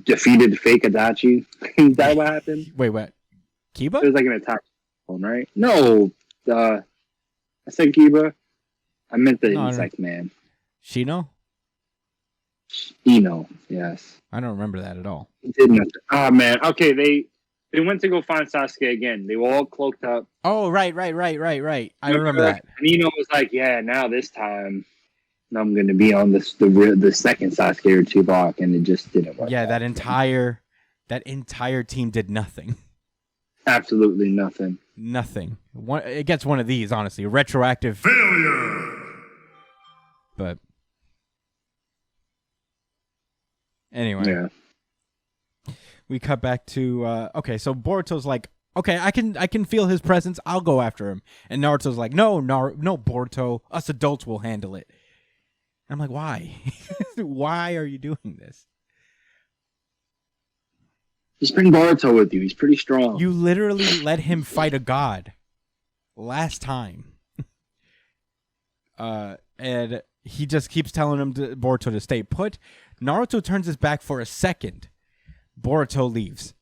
defeated the fake Adachi. Is that what happened? Wait, what? Kiba? It was like an attack phone, right? No, I said Kiba. I meant the insect man. Shino? Eno, yes. I don't remember that at all. He did nothing. Oh man. Okay, they went to go find Sasuke again. They were all cloaked up. Oh, right. I remember that. And Eno was like, "Yeah, now this time, I'm going to be on the second Sasuke Uchiha block," and it just didn't work. Yeah, that entire team did nothing. Absolutely nothing. Nothing. It gets one of these, honestly, retroactive Failure. But anyway. Yeah. We cut back to okay, so Boruto's like, okay, I can feel his presence. I'll go after him. And Naruto's like, no, Boruto, us adults will handle it. I'm like, why? Why are you doing this? Just bring Boruto with you. He's pretty strong. You literally let him fight a god last time. And he just keeps telling him Boruto to stay put. Naruto turns his back for a second. Boruto leaves.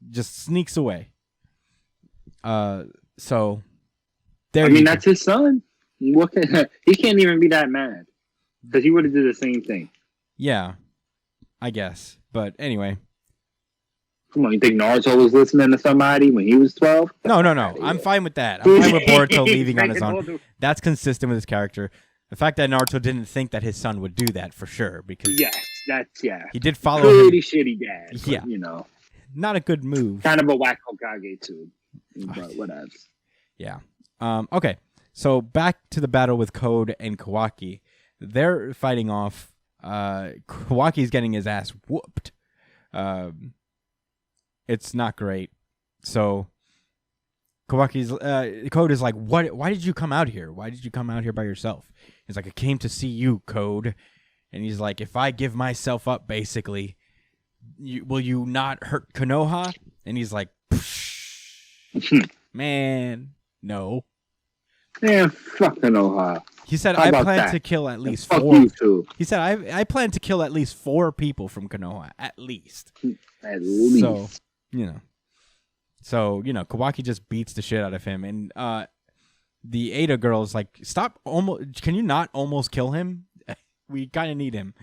Just sneaks away. So there you go. That's his son. He can't even be that mad. Because he would have did the same thing. Yeah. I guess. But anyway. Come on, you think Naruto was listening to somebody when he was 12? No. I'm fine with that. I'm fine with Boruto leaving on his own. That's consistent with his character. The fact that Naruto didn't think that his son would do that for sure, because he did follow pretty him. Shitty dad. But, yeah, not a good move. Kind of a whack Hokage too, but whatever. Yeah. Okay. So back to the battle with Code and Kawaki. They're fighting off. Kawaki's getting his ass whooped. It's not great. So Kawaki's Code is like, "What? Why did you come out here? Why did you come out here by yourself?" He's like, "I came to see you, Code." And he's like, "If I give myself up, basically, will you not hurt Konoha?" And he's like, "Man, no." Yeah, fuck Konoha. He said, "I plan to kill at least fuck 4." You too. He said, "I plan to kill at least 4 people from Konoha, at least." At least. So Kawaki just beats the shit out of him, and the Ada girl's like, "Stop! Can you not almost kill him? We kind of need him."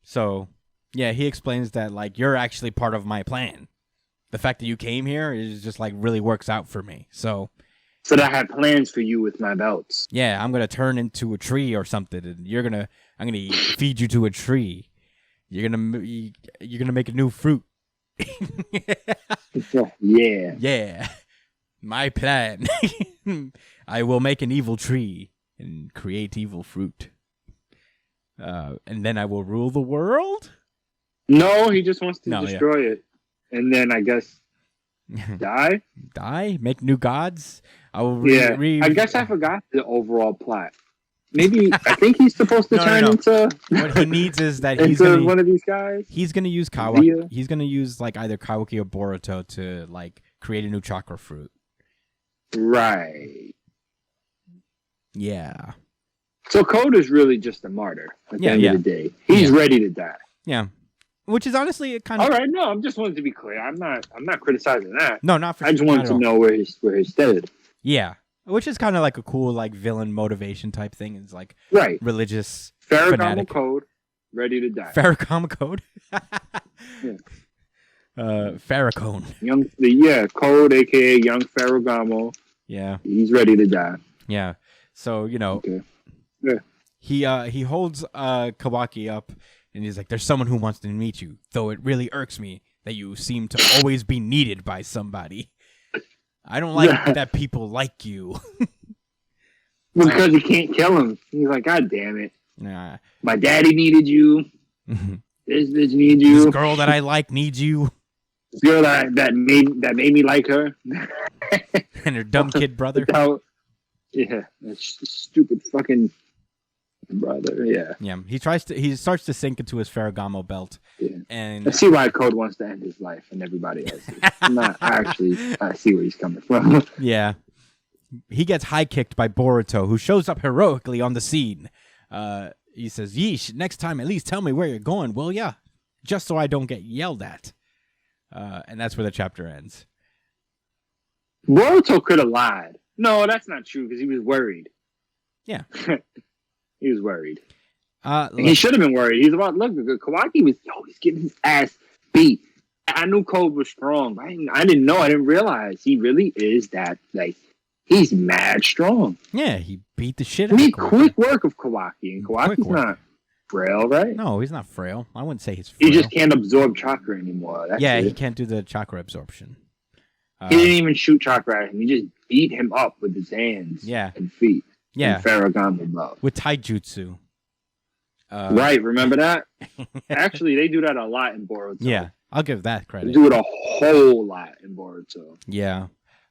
So yeah, he explains that like, you're actually part of my plan. The fact that you came here is just like really works out for me. So I have plans for you with my belts. Yeah, I'm gonna turn into a tree or something, and I'm gonna feed you to a tree. You're gonna make a new fruit. Yeah. Yeah. My plan. I will make an evil tree and create evil fruit. And then I will rule the world? No, he just wants to destroy it. And then I guess die? Die? Make new gods? I will I guess I forgot the overall plot. Maybe I think he's supposed to turn into what he needs is that he's one of these guys. He's gonna use Kawaki. He's gonna use like either Kawaki or Boruto to like create a new chakra fruit. Right. Yeah. So Code is really just a martyr at the end of the day. He's ready to die. Yeah. Which is honestly kind of all right. No, I'm just wanting to be clear. I'm not criticizing that. No, not for sure. I just wanted to know where he's stood. Yeah. Which is kind of like a cool like villain motivation type thing. It's like religious Ferragamo Code, ready to die. Ferragamo Code. Farrakhan. Code, aka Young Ferragamo. Yeah. He's ready to die. Yeah. So Okay. Yeah. He holds Kawaki up and he's like, "There's someone who wants to meet you, though it really irks me that you seem to always be needed by somebody. I don't like that people like you." Because he can't kill him. He's like, "God damn it. Nah. My daddy needed you. This bitch needs you. This girl that I like needs you. This girl that made me like her." And her dumb kid brother. That stupid fucking brother. Yeah. Yeah. He starts to sink into his Ferragamo belt. Yeah. And I see why Code wants to end his life and everybody else. I see where he's coming from. Yeah. He gets high kicked by Boruto, who shows up heroically on the scene. he says, "Yeesh, next time at least tell me where you're going, will ya? Just so I don't get yelled at." And that's where the chapter ends. Boruto could have lied. No, that's not true because he was worried. Yeah. He was worried. Look, He should have been worried. He's about, look, Kawaki was, he's getting his ass beat. I knew Code was strong. I didn't know. I didn't realize he really is that, like, he's mad strong. yeah, he beat the shit I out mean, of Kawaki. quick work of Kawaki. And Quick Kawaki's work. not frail, right? No, he's not frail. I wouldn't say he's frail. He just can't absorb chakra anymore. That's yeah, it. he can't do the chakra absorption. He didn't even shoot chakra at him. He just beat him up with his hands and feet. Yeah. And Farragon above. With taijutsu. Right, remember that? Actually, they do that a lot in Boruto. Yeah, I'll give that They credit. do it a whole lot in Boruto. Yeah.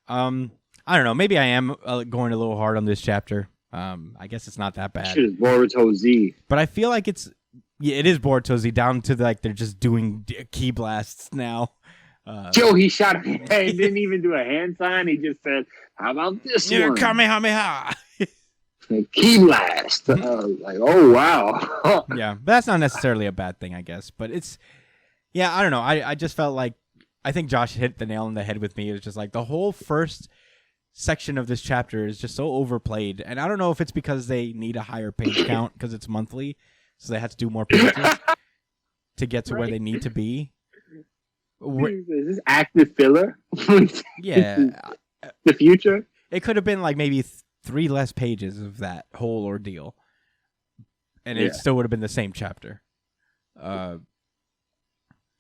I don't know. Maybe I am going a little hard on this chapter. I guess it's not that bad. Shit is Boruto Z. But I feel like it is Boruto Z down to like they're just doing key blasts now. Yo, he shot him. He didn't even do a hand sign. He just said, "How about this one?" Kamehameha. Key blast. Like, oh wow. Yeah, but that's not necessarily a bad thing, I guess. But it's, I don't know. I just felt like I think Josh hit the nail on the head with me. It was just like the whole first section of this chapter is just so overplayed, and I don't know if it's because they need a higher page count because it's monthly, so they have to do more pages to get to where they need to be. Is this active filler? Yeah, The future. it could have been like maybe 3 less pages of that whole ordeal, and it still would have been the same chapter.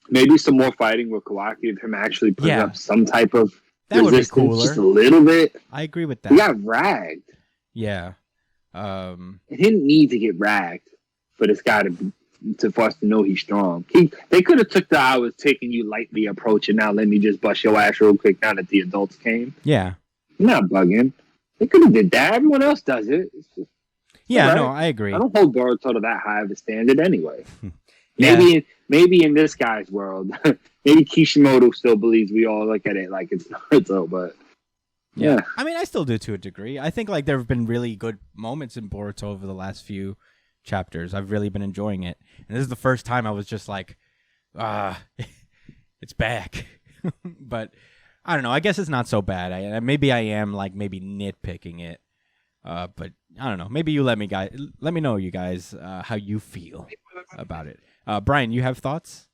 Maybe some more fighting with Kawaki of him actually putting up some type of that would be resistance, cooler. just a little bit. I agree with that. He got ragged. Yeah. It didn't need to get ragged for this guy for us to know he's strong. They could have took the "I was taking you lightly" approach, and now let me just bust your ass real quick now that the adults came. Yeah. You're not bugging. They could have did that. Everyone else does it. It's just, no, I agree. I don't hold Boruto to that high of a standard anyway. Yeah. Maybe in this guy's world, maybe Kishimoto still believes we all look at it like it's Naruto, but yeah. I mean, I still do to a degree. I think like there have been really good moments in Boruto over the last few chapters. I've really been enjoying it. And this is the first time I was just like, it's back. But I don't know. I guess it's not so bad. Maybe I am like maybe nitpicking it. But I don't know. Maybe you let me know, you guys, how you feel about it. Brian, you have thoughts?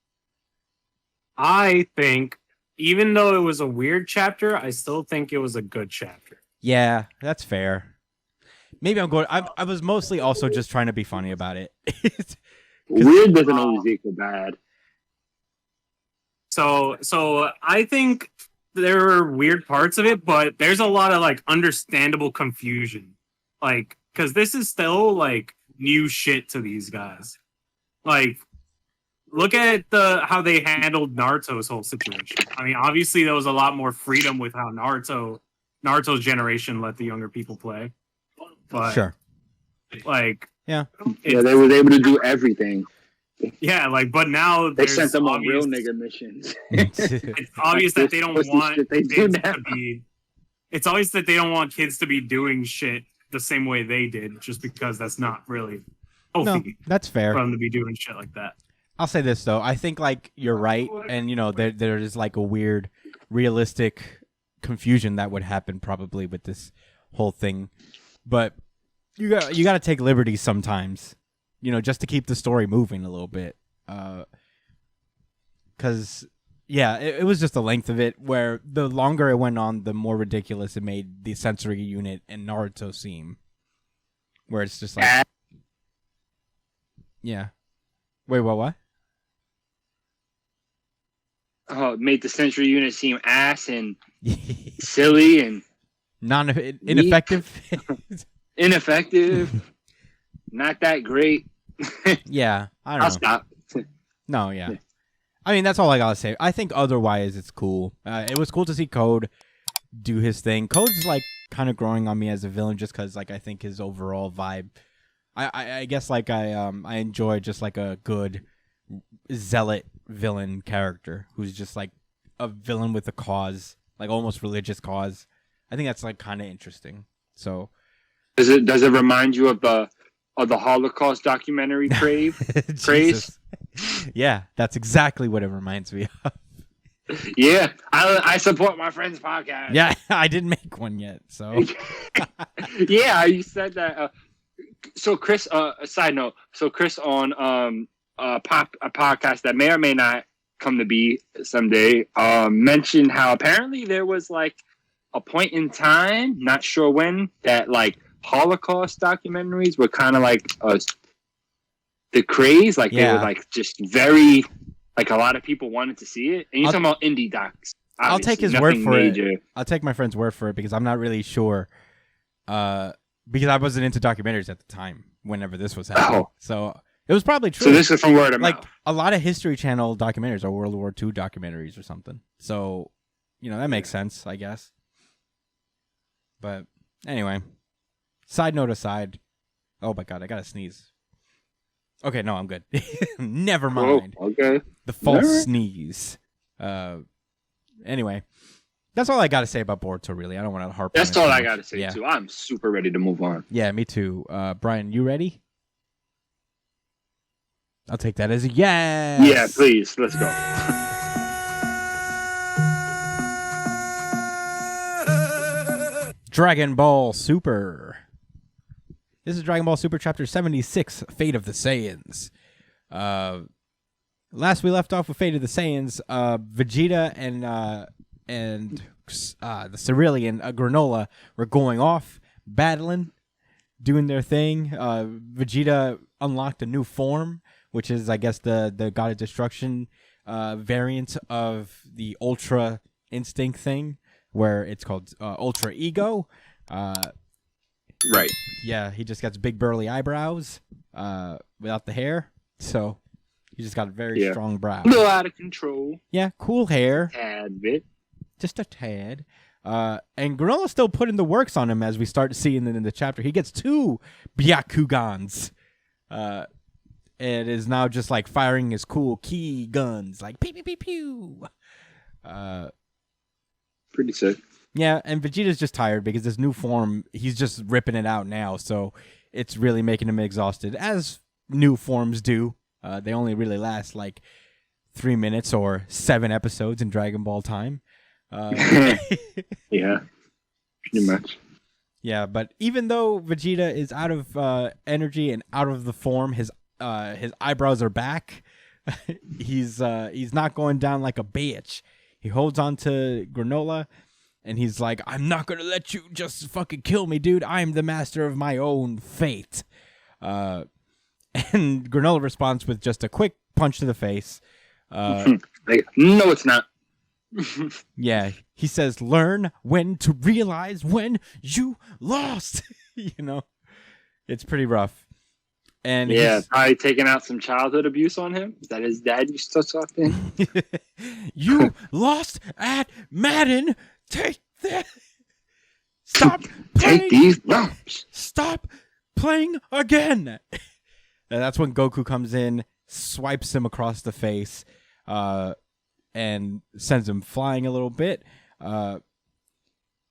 I think, even though it was a weird chapter, I still think it was a good chapter. Yeah, that's fair. Maybe I'm going. I was mostly also just trying to be funny about it. Weird doesn't always equal bad. So I think there are weird parts of it, but there's a lot of like understandable confusion, like because this is still like new shit to these guys. Like, look at how they handled Naruto's whole situation. I mean, obviously there was a lot more freedom with how Naruto's generation let the younger people play. But, sure. Like, they were able to do everything. Yeah, like, but now they sent them on real nigga missions. It's obvious that they don't want kids to be. It's obvious that they don't want kids to be doing shit the same way they did, just because that's not really healthy. No, that's fair. For them to be doing shit like that. I'll say this though, I think like you're right, and you know there is like a weird, realistic confusion that would happen probably with this whole thing, but you got to take liberties sometimes, you know, just to keep the story moving a little bit, because it was just the length of it where the longer it went on, the more ridiculous it made the sensory unit and Naruto seem, where it's just like, yeah, wait, what? Oh, it made the sensory unit seem ass and silly and ineffective. Ineffective. Not that great. Yeah, I don't know. I'll stop. No, yeah. I mean, that's all I gotta say. I think otherwise it's cool. It was cool to see Code do his thing. Code's like kind of growing on me as a villain just because like I think his overall vibe. I guess like I enjoy just like a good zealot villain character who's just like a villain with a cause, like almost religious cause. I think that's like kind of interesting. So does it remind you of the of the Holocaust documentary craze. Yeah, that's exactly what it reminds me of. Yeah, I support my friend's podcast. Yeah, I didn't make one yet, so. Yeah, you said that. So Chris, a side note. So Chris on a podcast that may or may not come to be someday mentioned how apparently there was like a point in time, not sure when, that like Holocaust documentaries were kind of like the craze. Like they were like just very, like a lot of people wanted to see it. And you're talking about indie docs. I'll take his word for it. I'll take my friend's word for it because I'm not really sure. Because I wasn't into documentaries at the time whenever this was happening. So it was probably true. So this is from word of like mouth. A lot of History Channel documentaries are World War II documentaries or something. So, that makes sense, I guess. But anyway, side note aside. Oh my God, I gotta sneeze. Okay, no, I'm good. Never mind. Oh, okay. The false sneeze. Anyway, that's all I gotta say about Boruto. Really, I don't want to harp. That's on it all too I much. gotta say too. I'm super ready to move on. Yeah, me too. Brian, you ready? I'll take that as a yes. Yeah, please. Let's go. Dragon Ball Super. This is Dragon Ball Super Chapter 76, Fate of the Saiyans. Last we left off with Fate of the Saiyans, Vegeta and the Cerulean Granola were going off, battling, doing their thing. Vegeta unlocked a new form, which is, I guess, the God of Destruction variant of the Ultra Instinct thing, where it's called Ultra Ego. Right. Yeah, he just got big burly eyebrows without the hair, so he just got a very strong brow. A little out of control. Yeah, cool hair. Tad bit. Just a tad. And Granola's still putting the works on him, as we start to see in the chapter. He gets 2 Byakugans. And is now just like firing his cool key guns, like pew pew pew pew. Pretty sick. Yeah, and Vegeta's just tired because this new form, he's just ripping it out now, so it's really making him exhausted, as new forms do. They only really last like 3 minutes or 7 episodes in Dragon Ball time. Yeah, pretty much. Yeah, but even though Vegeta is out of energy and out of the form, his eyebrows are back. He's not going down like a bitch. He holds on to Granola, and he's like, "I'm not gonna let you just fucking kill me, dude. I'm the master of my own fate." And Granola responds with just a quick punch to the face. Like, no, it's not. Yeah, he says, "Learn when to realize when you lost." It's pretty rough. And yeah, probably taking out some childhood abuse on him. That his dad used to talk to him. You lost at Madden. Take that. Stop playing. Take these lumps. Stop playing again. And that's when Goku comes in, swipes him across the face, and sends him flying a little bit.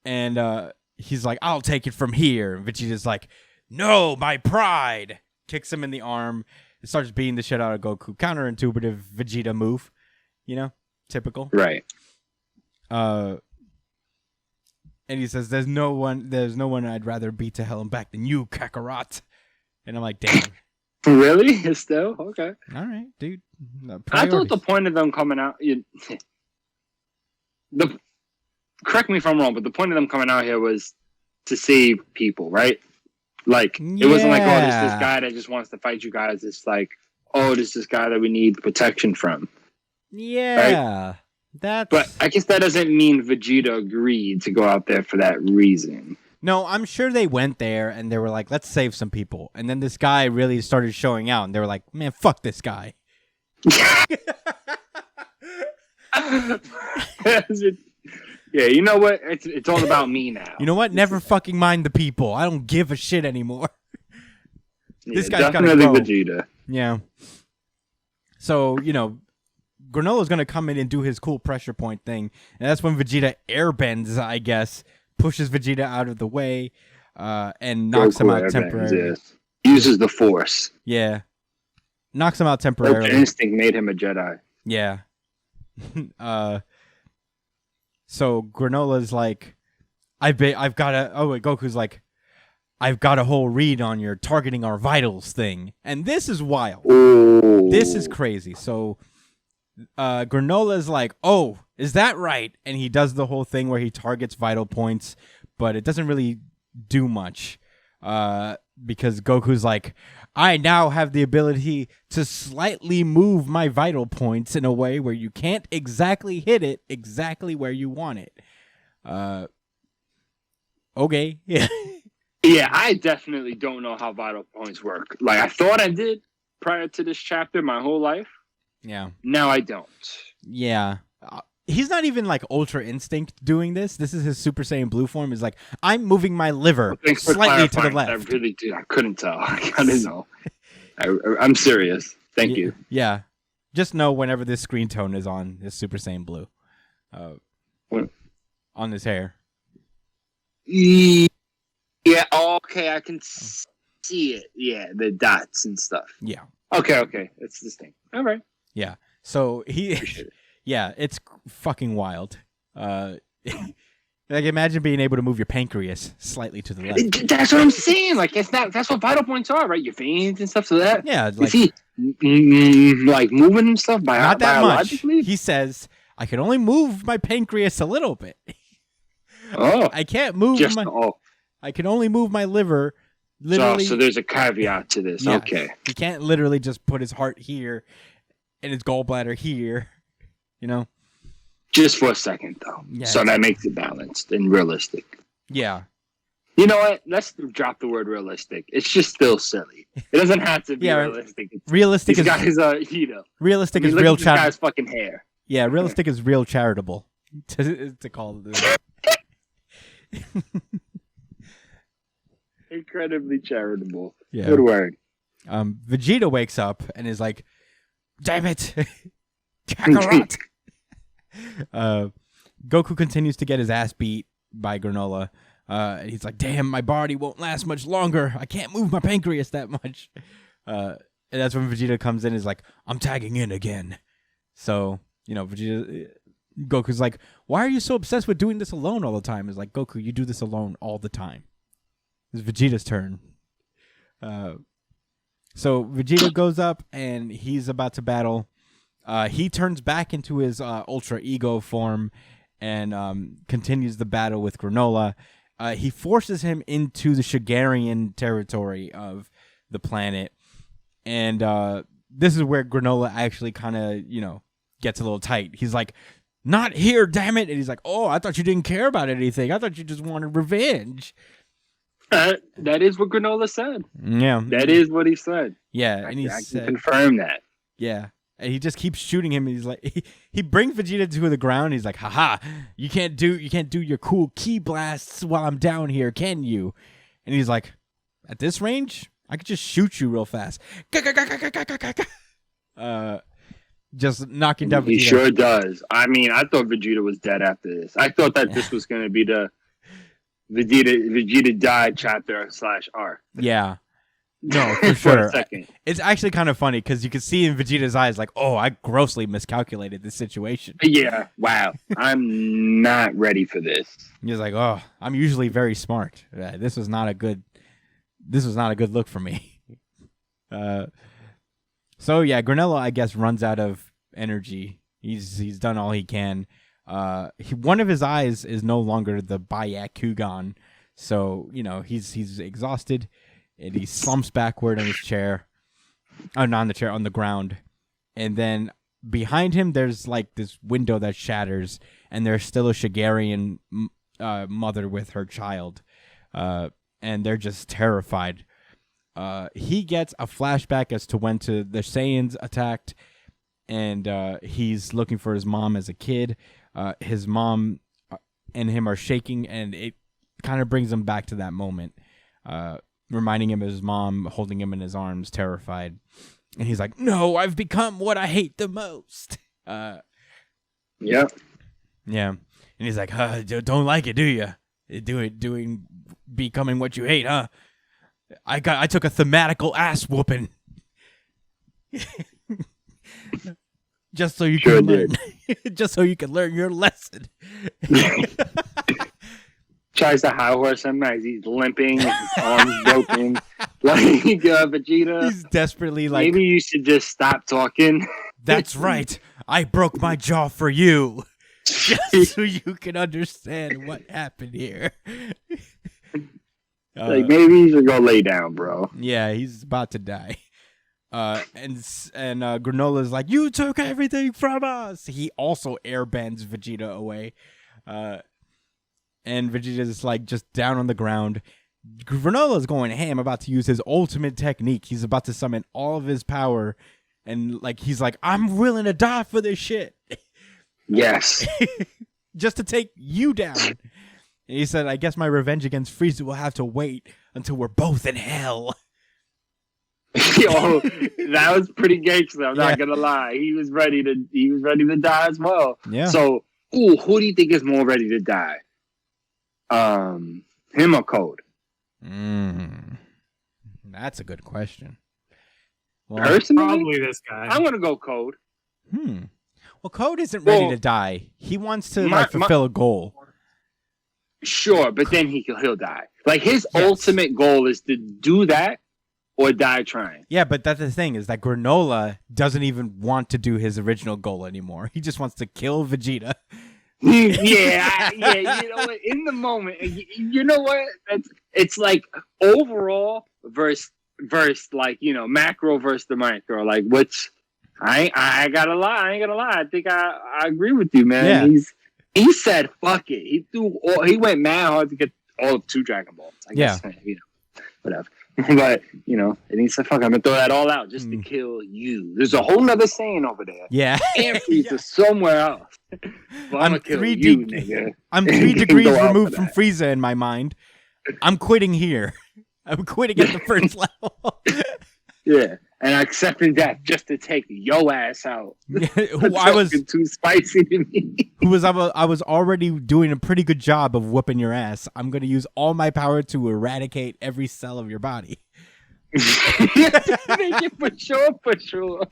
And he's like, "I'll take it from here." And Vegeta's like, "No, my pride." Kicks him in the arm. It starts beating the shit out of Goku. Counterintuitive Vegeta move. Typical. Right. And he says, there's no one I'd rather beat to hell and back than you, Kakarot. And I'm like, damn. Really? Still? Okay. All right, dude. I thought the point of them coming out... correct me if I'm wrong, but the point of them coming out here was to save people, right? Like, it wasn't like, oh, this guy that just wants to fight you guys. It's like, oh, this guy that we need protection from. Yeah. Right? But I guess that doesn't mean Vegeta agreed to go out there for that reason. No, I'm sure they went there and they were like, let's save some people. And then this guy really started showing out and they were like, man, fuck this guy. Yeah, you know what? It's all about me now. You know what? Never fucking mind the people. I don't give a shit anymore. This guy's gotta definitely go. Vegeta. Yeah. So, Granola's gonna come in and do his cool pressure point thing, and that's when Vegeta airbends, I guess, pushes Vegeta out of the way, and knocks him out temporarily. Yes. Uses the Force. Yeah. Knocks him out Ultra temporarily. Instinct made him a Jedi. Yeah. So Granola's like, I've got a. Oh wait, Goku's like, I've got a whole read on your targeting our vitals thing, and this is wild. Ooh. This is crazy. So, Granola's like, oh, is that right? And he does the whole thing where he targets vital points, but it doesn't really do much, because Goku's like, I now have the ability to slightly move my vital points in a way where you can't exactly hit it exactly where you want it. Okay. Yeah. Yeah, I definitely don't know how vital points work. Like, I thought I did prior to this chapter my whole life. Yeah. Now I don't. Yeah. He's not even like Ultra Instinct doing this. This is his Super Saiyan Blue form. Is like, I'm moving my liver Thanks for slightly to the clarifying. left. I really did. I couldn't tell. I didn't know. I'm serious. Thank you. Yeah. Just know whenever this screen tone is on, this Super Saiyan Blue. On his hair. Yeah, okay, I can see it. Yeah, the dots and stuff. Yeah. Okay. It's this thing. All right. Yeah. So Appreciate it. yeah, it's fucking wild. Like, imagine being able to move your pancreas slightly to the left. That's what I'm saying. Like, that's what vital points are, right? Your veins and stuff. So that, Yeah, is like, he like moving and stuff not that much. biologically? He says, I can only move my pancreas a little bit. Oh, I can't move I can only move my liver. Literally. So there's a caveat to this. Yeah. Okay. He can't literally just put his heart here and his gallbladder here. You know? Just for a second, though. Yeah. So that makes it balanced and realistic. Yeah. You know what? Let's drop the word realistic. It's just still silly. It doesn't have to be Yeah, realistic. Realistic He's is got his, realistic I mean, is look real at this guy's charitable. fucking hair. Yeah, realistic is real charitable. To call it. Incredibly charitable. Yeah. Good word. Vegeta wakes up and is like, "Damn it, Kakarot!" Goku continues to get his ass beat by Granola. And he's like, "Damn, my body won't last much longer. I can't move my pancreas that much." And that's when Vegeta comes in and is like, "I'm tagging in again." So, Goku's like, "Why are you so obsessed with doing this alone all the time?" It's like, Goku, you do this alone all the time. It's Vegeta's turn. So Vegeta goes up and he's about to battle. He turns back into his Ultra Ego form and continues the battle with Granola. He forces him into the Shigarian territory of the planet. And this is where Granola actually kind of, gets a little tight. He's like, "Not here, damn it." And he's like, "Oh, I thought you didn't care about anything. I thought you just wanted revenge." That is what Granola said. Yeah. That is what he said. Yeah. And I can confirm that. Yeah. And he just keeps shooting him. And he's like, he brings Vegeta to the ground. He's like, "Haha, you can't do your cool ki blasts while I'm down here, can you?" And he's like, "At this range, I could just shoot you real fast." Just knocking down Vegeta. He sure does. I mean, I thought Vegeta was dead after this. I thought that this was going to be the Vegeta died chapter / arc. Yeah. No, for For sure. a second. It's actually kind of funny because you can see in Vegeta's eyes, like, "Oh, I grossly miscalculated this situation." Yeah. Wow. I'm not ready for this. He's like, "Oh, I'm usually very smart. This was not a good look for me." So yeah, Granola, I guess, runs out of energy. He's done all he can. One of his eyes is no longer the Byakugan, so he's exhausted, and he slumps backward on his chair. Oh, not on the chair, on the ground. And then behind him, there's like this window that shatters, and there's still a Shigarian mother with her child, and they're just terrified. He gets a flashback as to when the Saiyans attacked, and he's looking for his mom as a kid. His mom and him are shaking, and it kind of brings him back to that moment, reminding him of his mom holding him in his arms, terrified. And he's like, "No, I've become what I hate the most." Yep. Yeah. And he's like, "Don't like it, do you? Becoming what you hate, huh?" I took a thematical ass whooping. Just so you can learn. Just so you can learn your lesson. Tries to high horse him as he's limping, his arms broken. Like Vegeta. He's desperately like, maybe you should just stop talking. That's right. I broke my jaw for you. Just so you can understand what happened here. Like maybe you should go lay down, bro. Yeah, he's about to die. And Granola's like, you took everything from us. He also airbends Vegeta away. And Vegeta's like just down on the ground. Granola's going ham, about to use his ultimate technique. He's about to summon all of his power. And like he's like, I'm willing to die for this shit. Yes. Just to take you down. And he said, I guess my revenge against Frieza will have to wait until we're both in hell. Yo, that was pretty gangster. I'm not gonna lie. He was ready to die as well. Yeah. So, who do you think is more ready to die? Him or Code? That's a good question. Well, personally, Probably this guy. I'm gonna go Code. Well, Code isn't ready to die. He wants to fulfill a goal. Sure, but then he'll die. Like his ultimate goal is to do that or die trying. Yeah, but that's the thing, is that Granola doesn't even want to do his original goal anymore. He just wants to kill Vegeta. Yeah. You know what? In the moment, you know what? It's like overall versus like, you know, macro versus the micro. Like which I gotta lie. I ain't gonna lie. I think I agree with you, man. Yeah. He said fuck it. He went mad hard to get all of 2 Dragon Balls. I guess, you know, whatever. But, you know, and he said, fuck, I'm going to throw that all out just to kill you. There's a whole nother saying over there. Yeah. And Frieza somewhere else. Well, I'm going to kill you, nigga. I'm 3 degrees removed from Frieza in my mind. I'm quitting here. I'm quitting at the first level. Yeah. And I accepted that just to take your ass out. I was too spicy to me. I was already doing a pretty good job of whooping your ass. I'm going to use all my power to eradicate every cell of your body. For sure.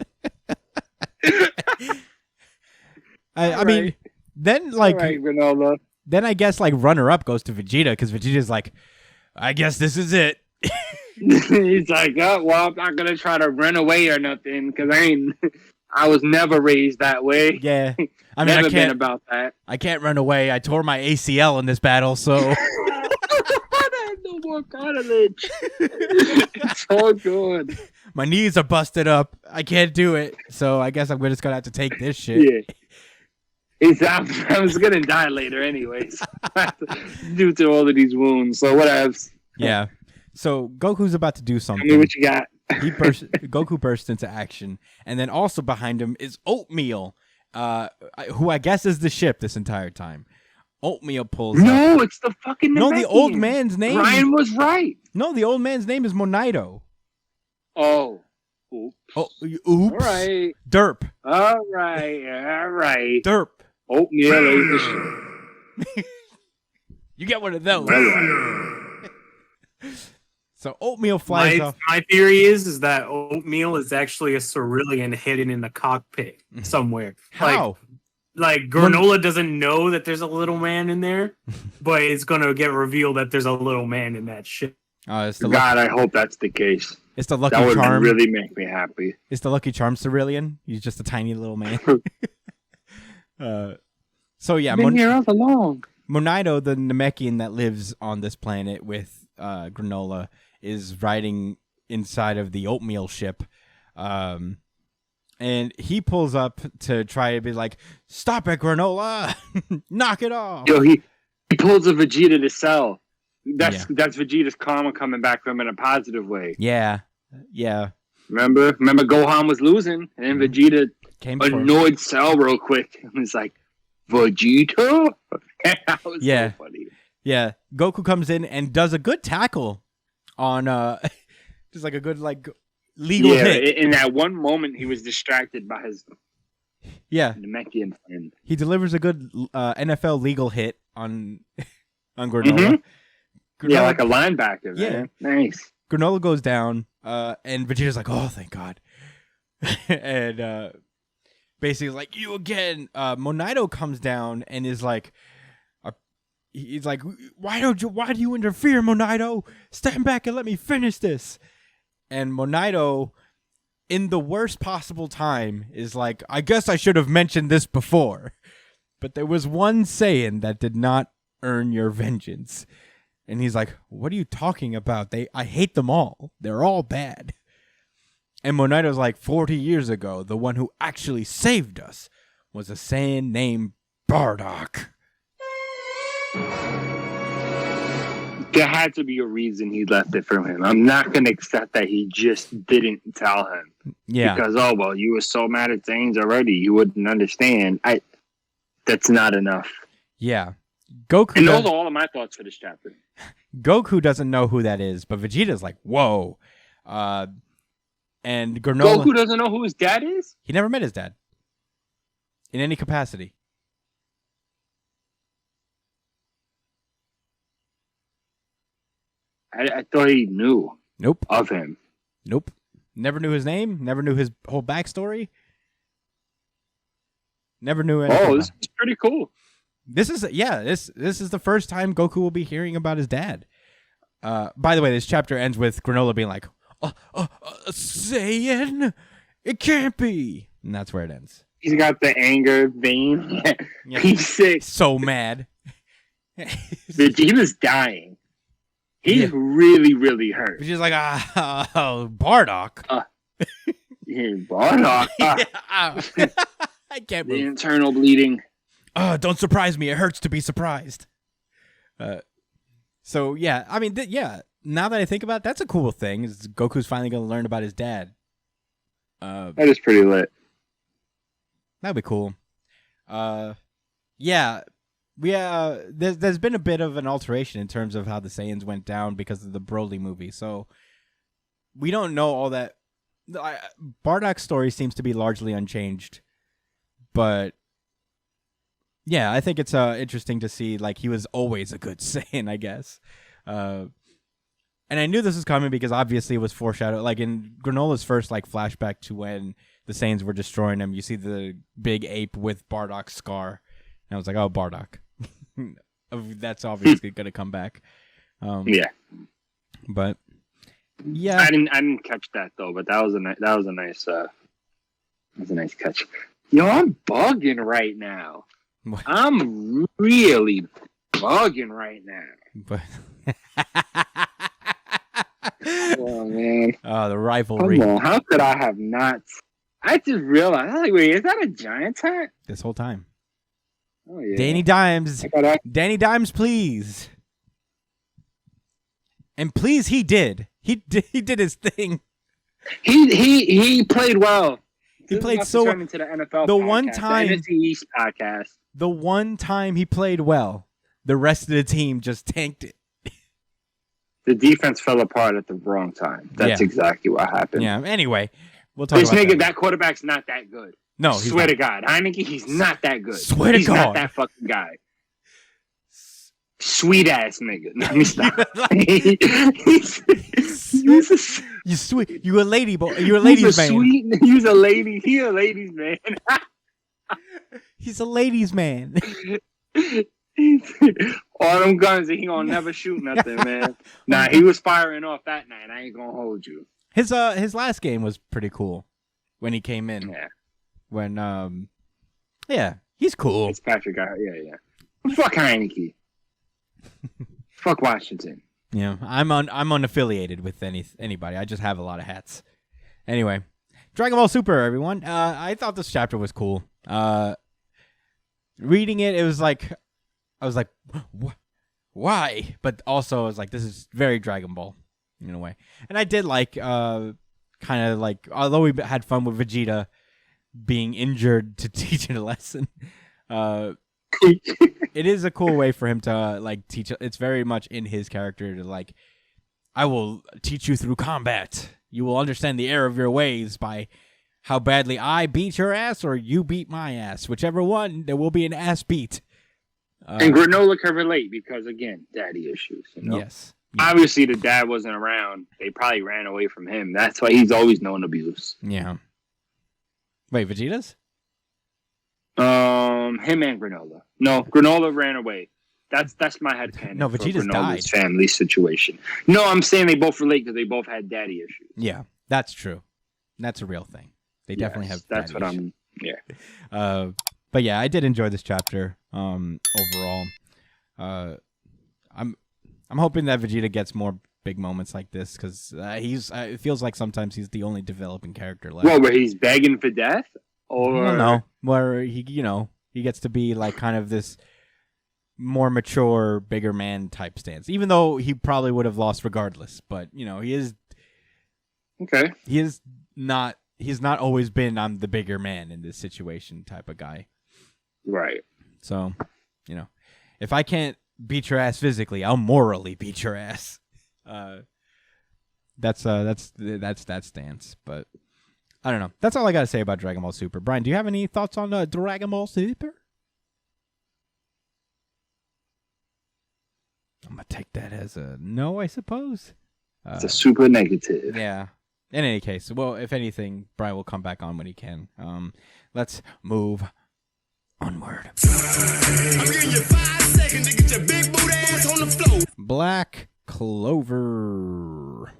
I mean, then like, Granola. Then I guess like runner up goes to Vegeta, because Vegeta's like, I guess this is it. He's like, oh, well, I'm not gonna try to run away or nothing, because I was never raised that way. Yeah, I mean, never been about that. I can't run away. I tore my ACL in this battle, so I have no more cartilage. It's all good. My knees are busted up. I can't do it, so I guess I'm just gonna have to take this shit. Yeah. I was gonna die later, anyways, due to all of these wounds. So whatever. Yeah. So Goku's about to do something. Tell me what you got. Goku bursts into action, and then also behind him is Oatmeal, who I guess is the ship this entire time. Oatmeal pulls up. No, it's the fucking No, Namekian. the old man's name. Brian was right. No, the old man's name is Monaido. Oh. Oops. Oh, oops. All right. Derp. All right. Derp. Oatmeal is the shit. You get one of those. So Oatmeal flies off. My theory is that Oatmeal is actually a Cerulean hidden in the cockpit somewhere. How? Like Granola doesn't know that there's a little man in there, but it's gonna get revealed that there's a little man in that ship. It's the God, I hope that's the case. It's the Lucky That would Charm. really make me happy. It's the Lucky Charm Cerulean. He's just a tiny little man. So yeah, Been here all along. Monaido, the Namekian that lives on this planet with Granola, is riding inside of the Oatmeal ship, and he pulls up to try to be like, "Stop it, Granola! Knock it off!" Yo, he pulls a Vegeta to sell. That's Vegeta's karma coming back from him in a positive way. Yeah. Remember Gohan was losing, and then Vegeta annoyed Cell real quick, and was like, "Vegeta." That was so funny. Yeah, Goku comes in and does a good tackle on just like a good legal hit. In that one moment he was distracted by his Namekian friend. He delivers a good NFL legal hit on Granola. Mm-hmm. Yeah, like a linebacker, man. Nice. Granola goes down, and Vegeta's like, "Oh, thank God," and basically like, "You again." Monito comes down and is like, he's like, Why do you interfere, Monito? Stand back and let me finish this." And Monito, in the worst possible time, is like, "I guess I should have mentioned this before, but there was one Saiyan that did not earn your vengeance." And he's like, "What are you talking about? I hate them all. They're all bad." And Monito's like, 40 years ago, the one who actually saved us was a Saiyan named Bardock. There had to be a reason he left it from him. I'm not going to accept that he just didn't tell him. Yeah. Because, you were so mad at things already, you wouldn't understand. That's not enough. Yeah. Goku. And those are all of my thoughts for this chapter. Goku doesn't know who that is, but Vegeta's like, whoa. And Granola. Goku doesn't know who his dad is? He never met his dad. In any capacity. I thought he knew. Nope. Of him. Nope. Never knew his name. Never knew his whole backstory. Never knew anything. This is pretty cool. This is the first time Goku will be hearing about his dad. By the way, this chapter ends with Granola being like, Saiyan? It can't be. And that's where it ends. He's got the anger vein. Yeah. He's sick. So mad. Vegeta's dying. He's really, really hurt. She's like, Bardock. Bardock. I can't The move. internal bleeding. Don't surprise me. It hurts to be surprised. So, yeah. I mean, now that I think about it, that's a cool thing. Is Goku's finally going to learn about his dad. That is pretty lit. That'd be cool. Yeah. There's been a bit of an alteration in terms of how the Saiyans went down because of the Broly movie. So, we don't know all that. Bardock's story seems to be largely unchanged. But yeah, I think it's interesting to see, like, he was always a good Saiyan, I guess. And I knew this was coming because obviously it was foreshadowed. Like in Granola's first flashback to when the Saiyans were destroying him, you see the big ape with Bardock's scar. And I was like, oh, Bardock. That's obviously going to come back. Yeah. But yeah, I didn't catch that though. But that was a nice catch. Yo, I'm bugging right now. What? I'm really bugging right now. But Oh man. Oh, the rivalry. Come on, how could I have not? I just realized. I was like, wait, is that a giant hat? This whole time. Oh yeah. Danny Dimes. Danny Dimes, please. And please, he did. He did his thing. He played well. He played so well. Into the NFL the podcast, one time, the NFC East podcast. The one time he played well, the rest of the team just tanked it. The defense fell apart at the wrong time. That's exactly what happened. Yeah. Anyway, we'll talk about that quarterback's not that good. No, swear to God, Heineke, he's not that good. Swear to God, he's not that fucking guy. Sweet ass nigga. Let me stop. You sweet. You a lady boy. You a ladies man. He's a lady. He a ladies man. He's a ladies man. All them guns and he gonna never shoot nothing, man. Nah, he was firing off that night. I ain't gonna hold you. His last game was pretty cool when he came in. Yeah. When he's cool. It's Patrick guy. Yeah. Fuck Heineke. Fuck Washington. Yeah, I'm unaffiliated with anybody. I just have a lot of hats. Anyway, Dragon Ball Super, everyone. I thought this chapter was cool. Reading it, was like, I was like, why? But also, I was like, this is very Dragon Ball in a way. And I did like, kind of like, although we had fun with Vegeta being injured to teach a lesson, it is a cool way for him to teach. It's very much in his character to I will teach you through combat. You will understand the error of your ways by how badly I beat your ass or you beat my ass. Whichever one, there will be an ass beat. And Granola can relate because, again, daddy issues. You know? Yes. Obviously, the dad wasn't around. They probably ran away from him. That's why he's always known abuse. Yeah. Wait, Vegeta's? Him and Granola. No, Granola ran away. That's my headcanon. No, Vegeta's died. Family situation. No, I'm saying they both relate because they both had daddy issues. Yeah, that's true. That's a real thing. They definitely have. That's what issues. Yeah. But yeah, I did enjoy this chapter. Overall, I'm hoping that Vegeta gets more big moments like this because it feels like sometimes he's the only developing character left. Well, where he's begging for death, or no, where he gets to be like kind of this more mature, bigger man type stance. Even though he probably would have lost regardless, but he is okay. He is not. He's not always been I'm the bigger man in this situation type of guy. Right. So, if I can't beat your ass physically, I'll morally beat your ass. That's that stance. But I don't know. That's all I got to say about Dragon Ball Super. Brian, do you have any thoughts on Dragon Ball Super? I'm gonna take that as a no, I suppose. It's a super negative. Yeah. In any case, well, if anything, Brian will come back on when he can. Let's move onward. I'm giving you 5 seconds to get your big boot ass on the floor. Black Clover.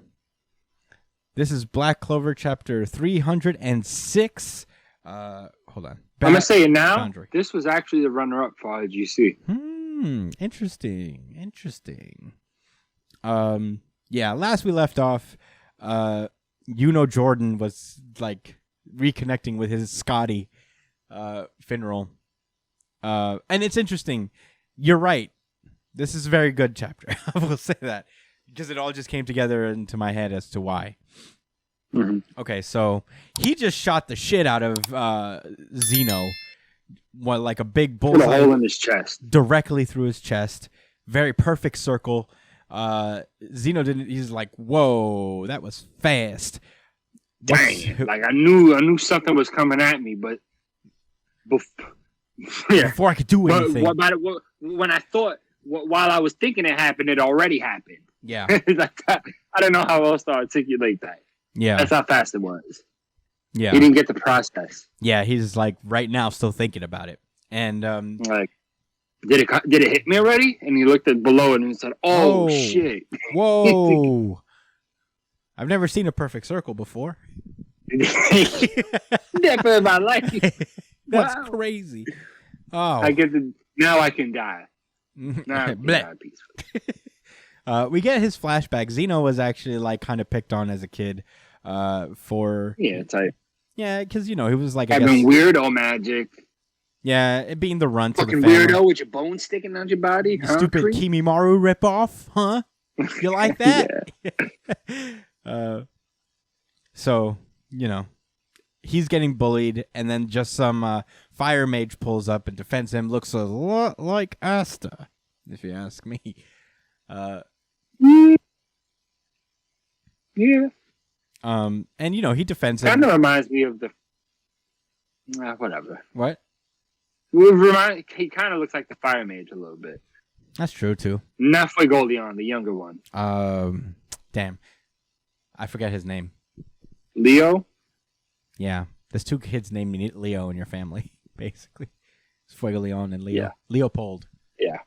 This is Black Clover chapter 306. Hold on. I'm gonna say it now. Boundary. This was actually the runner-up for IGC. Interesting. Yeah, last we left off, Jordan was like reconnecting with his Scotty Finral. And it's interesting. You're right. This is a very good chapter. I will say that. Because it all just came together into my head as to why. Mm-hmm. Okay, so he just shot the shit out of Zeno. Like a big bullseye. Put a hole in his chest. Directly through his chest. Very perfect circle. Zeno didn't. He's like, "Whoa, that was fast." Dang! Like I knew something was coming at me, but before I could do anything, when I thought while I was thinking it happened, it already happened. Yeah, like I don't know how else to articulate that. Yeah, that's how fast it was. Yeah, he didn't get the process. Yeah, he's like right now still thinking about it, and like. Did it hit me already? And he looked at below and he said, "Oh whoa. Shit!" Whoa! I've never seen a perfect circle before. Never in my life. That's crazy. Oh, now I can die. Now I can die peacefully. We get his flashback. Zeno was actually like kind of picked on as a kid, for because he was like having weirdo magic. Yeah, it being the runt fucking of the family. Weirdo with your bones sticking out your body. Stupid Kimimaru ripoff, huh? You like that? So, he's getting bullied, and then just some fire mage pulls up and defends him. Looks a lot like Asta, if you ask me. Yeah. And he defends him. Kind of reminds me of the. Whatever. What? He kind of looks like the fire mage a little bit. That's true too. Not Fuegoleon, the younger one. Damn, I forget his name. Leo. Yeah, there's 2 kids named Leo in your family, basically. It's Fuegoleon and Leo. Yeah. Leopold. Yeah,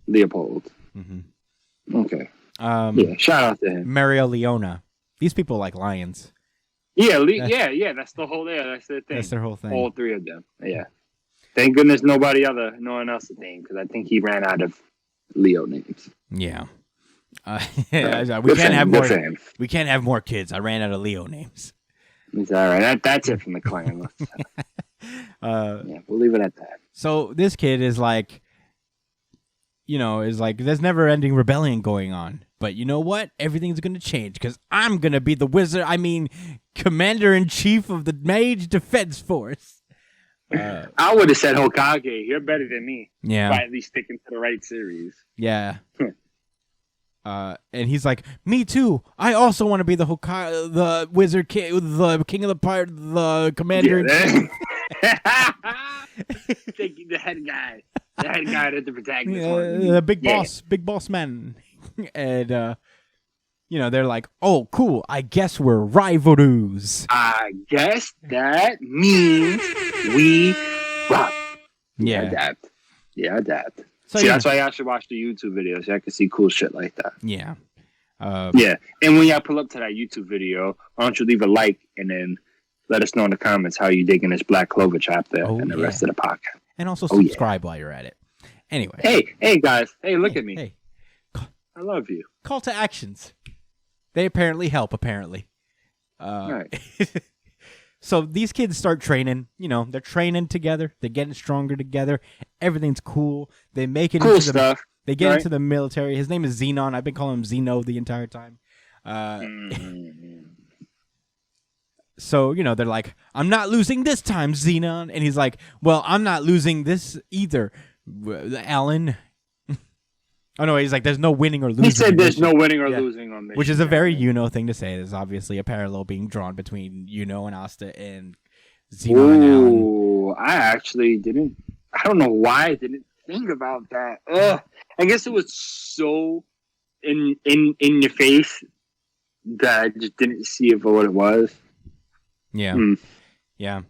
Leopold. Mm-hmm. Okay. Yeah, shout out to him. Mario Leona. These people like lions. Yeah, That's the whole. Yeah, that's their thing. That's their whole thing. All 3 of them. Yeah. Thank goodness no one else is named because I think he ran out of Leo names. Yeah. We can't have more. We can't have more kids. I ran out of Leo names. It's all right. That's it from the clan. Yeah, we'll leave it at that. So this kid is like, there's never-ending rebellion going on. But you know what? Everything's going to change because I'm going to be the commander-in-chief of the Mage Defense Force. I would have said Hokage. You're better than me. Yeah. By at least sticking to the right series. Yeah. And he's like, me too. I also want to be the Hokage, the Wizard King, the King of the Pirate, the Commander. Yeah, the head guy. The head guy that's the protagonist. The big boss man. And they're like, oh, cool. I guess we're rivals. I guess that means we rock. Yeah. Adapt. So, see, that's why y'all should watch the YouTube videos. Y'all can see cool shit like that. Yeah. Yeah. And when y'all pull up to that YouTube video, why don't you leave a like and then let us know in the comments how you digging this Black Clover chapter and the rest of the podcast. And also subscribe while you're at it. Anyway. Hey guys. Hey, look at me. Hey. I love you. Call to actions. They apparently help, apparently. Right. So these kids start training. They're training together. They're getting stronger together. Everything's cool. They make it cool into stuff. They get into the military. His name is Zenon. I've been calling him Zeno the entire time. So, they're like, I'm not losing this time, Zenon. And he's like, well, I'm not losing this either, Alan. Oh, no, he's like, there's no winning or losing. He said there's no winning or losing on this. Which is a very thing to say. There's obviously a parallel being drawn between and Asta and Zenon and Alan. I actually didn't. I don't know why I didn't think about that. Ugh. I guess it was so in your face that I just didn't see it for what it was. Yeah. Yeah.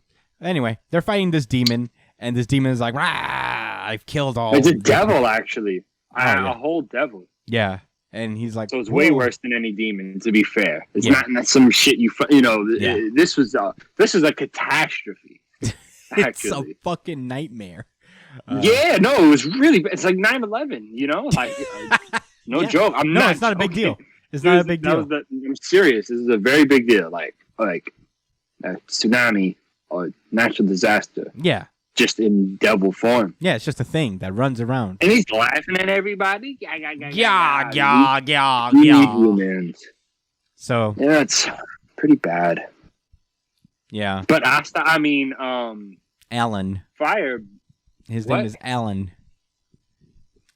Anyway, they're fighting this demon, and this demon is like, rah, I've killed all. It's a devil, actually. A whole devil. Yeah. And he's like, so it's way worse than any demon, to be fair. It's not some shit this was a catastrophe. It's a fucking nightmare. It was really, it's like 9/11, like, no joke. It's not a big deal. It's not a big deal. I'm serious. This is a very big deal. Like a tsunami or natural disaster. Yeah. Just in devil form. Yeah, it's just a thing that runs around. And he's laughing at everybody. Yeah. So. Yeah, it's pretty bad. Yeah. But Alan. Fire. His name is Alan.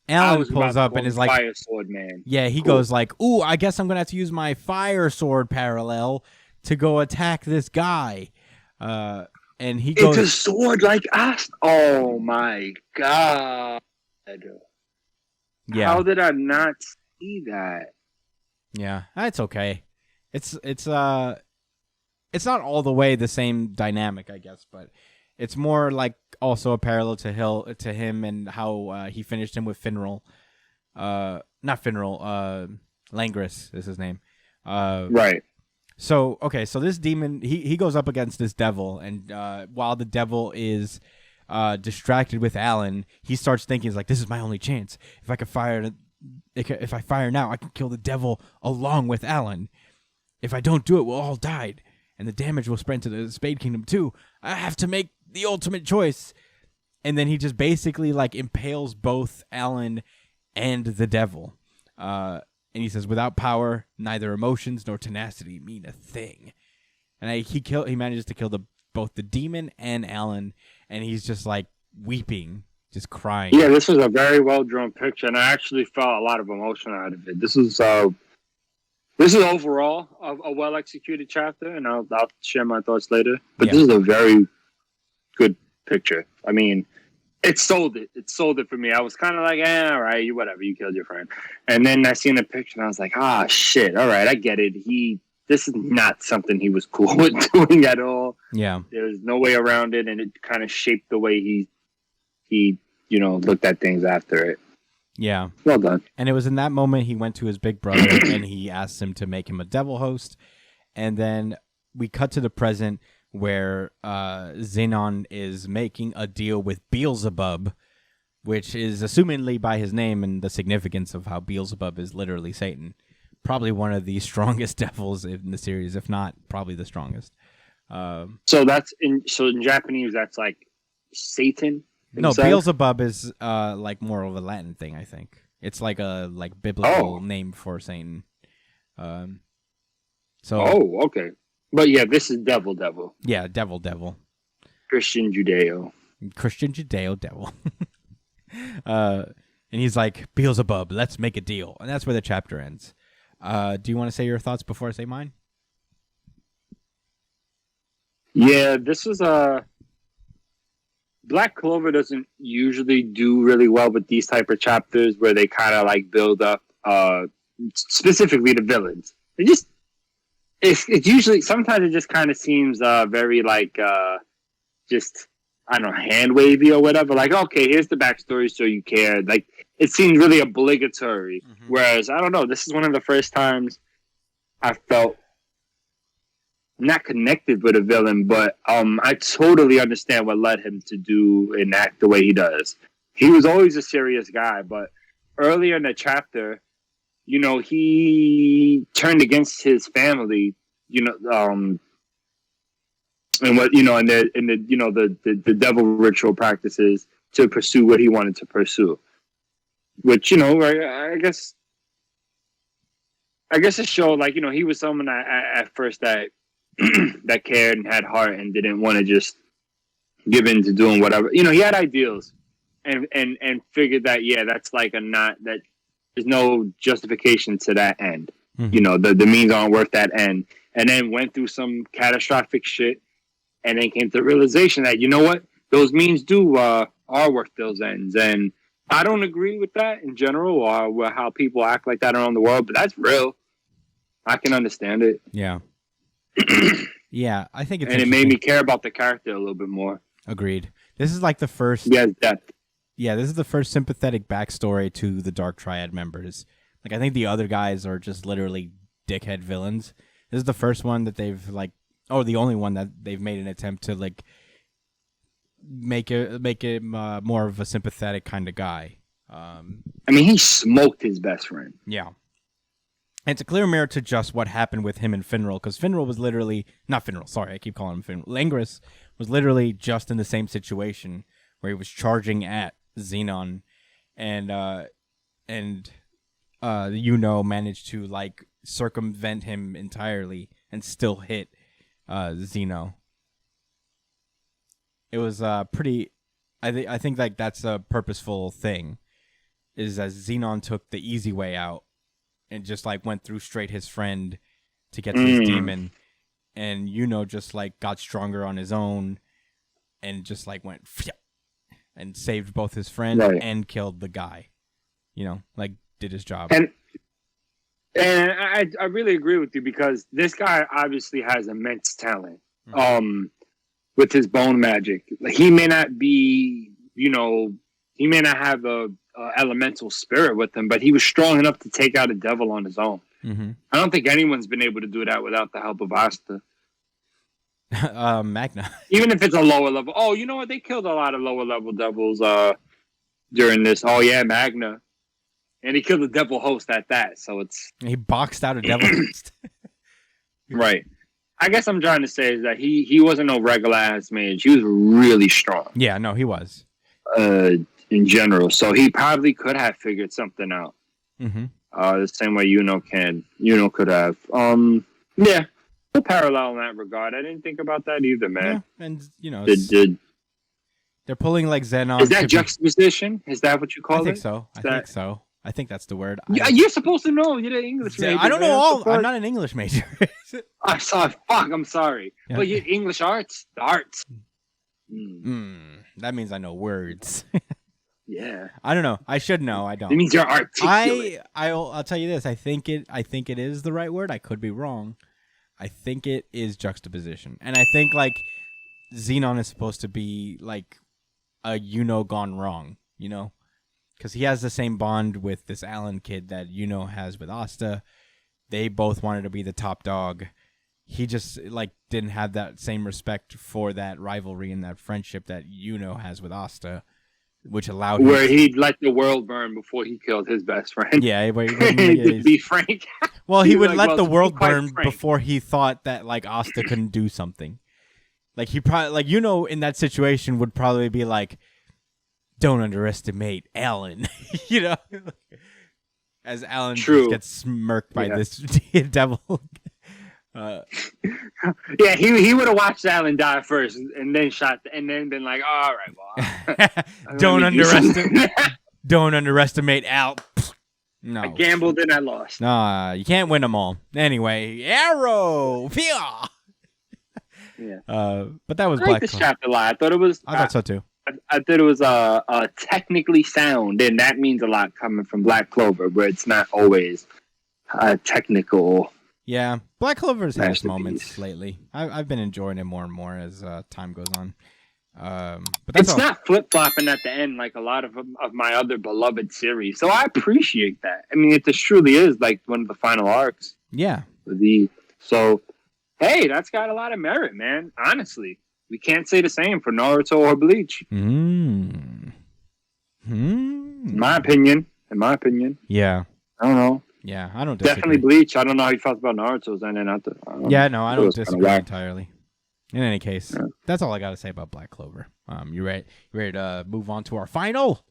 Alan pulls up and is like, Fire Sword Man. Yeah, he goes like, ooh, I guess I'm going to have to use my Fire Sword parallel to go attack this guy. And he goes, it's a sword like us. Oh my god! Yeah. How did I not see that? Yeah, that's okay. It's not all the way the same dynamic, I guess, but it's more like also a parallel to him and how he finished him with Finral. Not Finral. Langris is his name. Right. So, okay, so this demon, he goes up against this devil, and while the devil is distracted with Alan, he starts thinking, he's like, this is my only chance. If I fire now, I can kill the devil along with Alan. If I don't do it, we'll all die, and the damage will spread to the Spade Kingdom too. I have to make the ultimate choice. And then he just basically, like, impales both Alan and the devil. And he says, without power, neither emotions nor tenacity mean a thing. And he manages to kill both the demon and Alan, and he's just like weeping, just crying. Yeah, this was a very well drawn picture, and I actually felt a lot of emotion out of it. This is overall a well executed chapter, and I'll share my thoughts later. But This is a very good picture. I mean, it sold it. It sold it for me. I was kind of like, all right, whatever. You killed your friend. And then I seen the picture, and I was like, shit. All right, I get it. This is not something he was cool with doing at all. Yeah. There's no way around it, and it kind of shaped the way he looked at things after it. Yeah. Well done. And it was in that moment he went to his big brother, and he asked him to make him a devil host. And then we cut to the present, where Zenon is making a deal with Beelzebub, which is assumingly by his name and the significance of how Beelzebub is literally Satan. Probably one of the strongest devils in the series, if not probably the strongest. So in Japanese, that's like Satan himself? No, Beelzebub is like more of a Latin thing, I think. It's like a biblical name for Satan. Okay. But yeah, this is Devil. Yeah, Devil. Christian Judeo Devil. And he's like, Beelzebub, let's make a deal. And that's where the chapter ends. Do you want to say your thoughts before I say mine? Yeah, this is Black Clover doesn't usually do really well with these type of chapters where they kind of like build up specifically the villains. it's usually sometimes it just kind of seems very like just I don't know, hand wavy or whatever. Like, okay, here's the backstory, so you care. Like, it seems really obligatory. Mm-hmm. Whereas I don't know, this is one of the first times I felt not connected with a villain, but I totally understand what led him to do and act the way he does. He was always a serious guy, but earlier in the chapter, you know, he turned against his family, you know, and what, you know, and the you know, the devil ritual practices to pursue what he wanted to pursue. Which, you know, I guess it showed, like, you know, he was someone at first that that cared and had heart and didn't want to just give in to doing whatever. You know, he had ideals and figured that, yeah, that's like that there's no justification to that end. Mm-hmm. You know, the means aren't worth that end. And then went through some catastrophic shit and then came to the realization that, you know what, those means are worth those ends. And I don't agree with that in general, or with how people act like that around the world, but that's real. I can understand it. Yeah. Yeah, I think it's and it made me care about the character a little bit more. Agreed. This is like the first. Yes, depth. Yeah, this is the first sympathetic backstory to the Dark Triad members. Like, I think the other guys are just literally dickhead villains. This is the first one that they've like, or the only one that they've made an attempt to like make it more of a sympathetic kind of guy. I mean, he smoked his best friend. Yeah. And it's a clear mirror to just what happened with him and Finral, because Finral was literally... Not Finral, sorry, I keep calling him Finral. Langris was literally just in the same situation where he was charging at Zenon, and managed to, like, circumvent him entirely and still hit Zeno. It was pretty... I think like that's a purposeful thing, is that Zenon took the easy way out and just like went through straight his friend to get to his demon, and just like got stronger on his own and just like went and saved both his friend and killed the guy. You know, like did his job. And I really agree with you, because this guy obviously has immense talent. Mm-hmm. With his bone magic, he may not be, he may not have a elemental spirit with him, but he was strong enough to take out a devil on his own. Mm-hmm. I don't think anyone's been able to do that without the help of Asta. Magna. Even if it's a lower level. Oh, you know what? They killed a lot of lower level devils during this. Oh yeah, Magna. And he killed the devil host at that. So he boxed out a devil host. Right. I guess I'm trying to say is that he wasn't no regular ass mage. He was really strong. Yeah, no, he was. In general, so he probably could have figured something out. Mm-hmm. The same way could have. Yeah, no parallel in that regard. I didn't think about that either, man. Yeah, and they're pulling like Zenon. Is that juxtaposition? Is that what you call it? I think so. I think so. I think that's the word. You're supposed to know. You're an English major. I don't know all. I'm not an English major. I'm sorry. Fuck. I'm sorry. Yeah. But you're English arts. The arts. That means I know words. Yeah. I don't know. I should know. I don't. It means you're articulate. I'll tell you this. I think it is the right word. I could be wrong. I think it is juxtaposition, and I think like Zenon is supposed to be like a gone wrong. Because he has the same bond with this Alan kid that has with Asta. They both wanted to be the top dog. He just like didn't have that same respect for that rivalry and that friendship that has with Asta, which allowed him he'd let the world burn before he killed his best friend. Yeah, to be frank. Well, he would let the world burn before he thought that like Asta couldn't do something. Like he probably like in that situation would probably be like, don't underestimate Alan, as Alan just gets smirked by this devil. Yeah, he would have watched Alan die first, and then and then been like, all right, well, don't underestimate Al. No, I gambled and I lost. Nah, you can't win them all. Anyway, Arrow, yeah. But that was I Black like this Clover. chapter a lot. I thought so too. I thought it was technically sound, and that means a lot coming from Black Clover, where it's not always technical Yeah, Black Clover's had its Masterpiece. moments lately. I've been enjoying it more and more as time goes on. But that's It's not flip flopping at the end like a lot of my other beloved series, so I appreciate that. I mean, it just truly is like one of the final arcs. Yeah. So, hey, that's got a lot of merit, man. Honestly, we can't say the same for Naruto or Bleach. In In my opinion. Yeah. I don't know. Yeah, I don't disagree. Definitely Bleach. I don't know how you felt about Naruto's ending. I don't disagree entirely. In any case, that's all I got to say about Black Clover. You ready to move on to our final?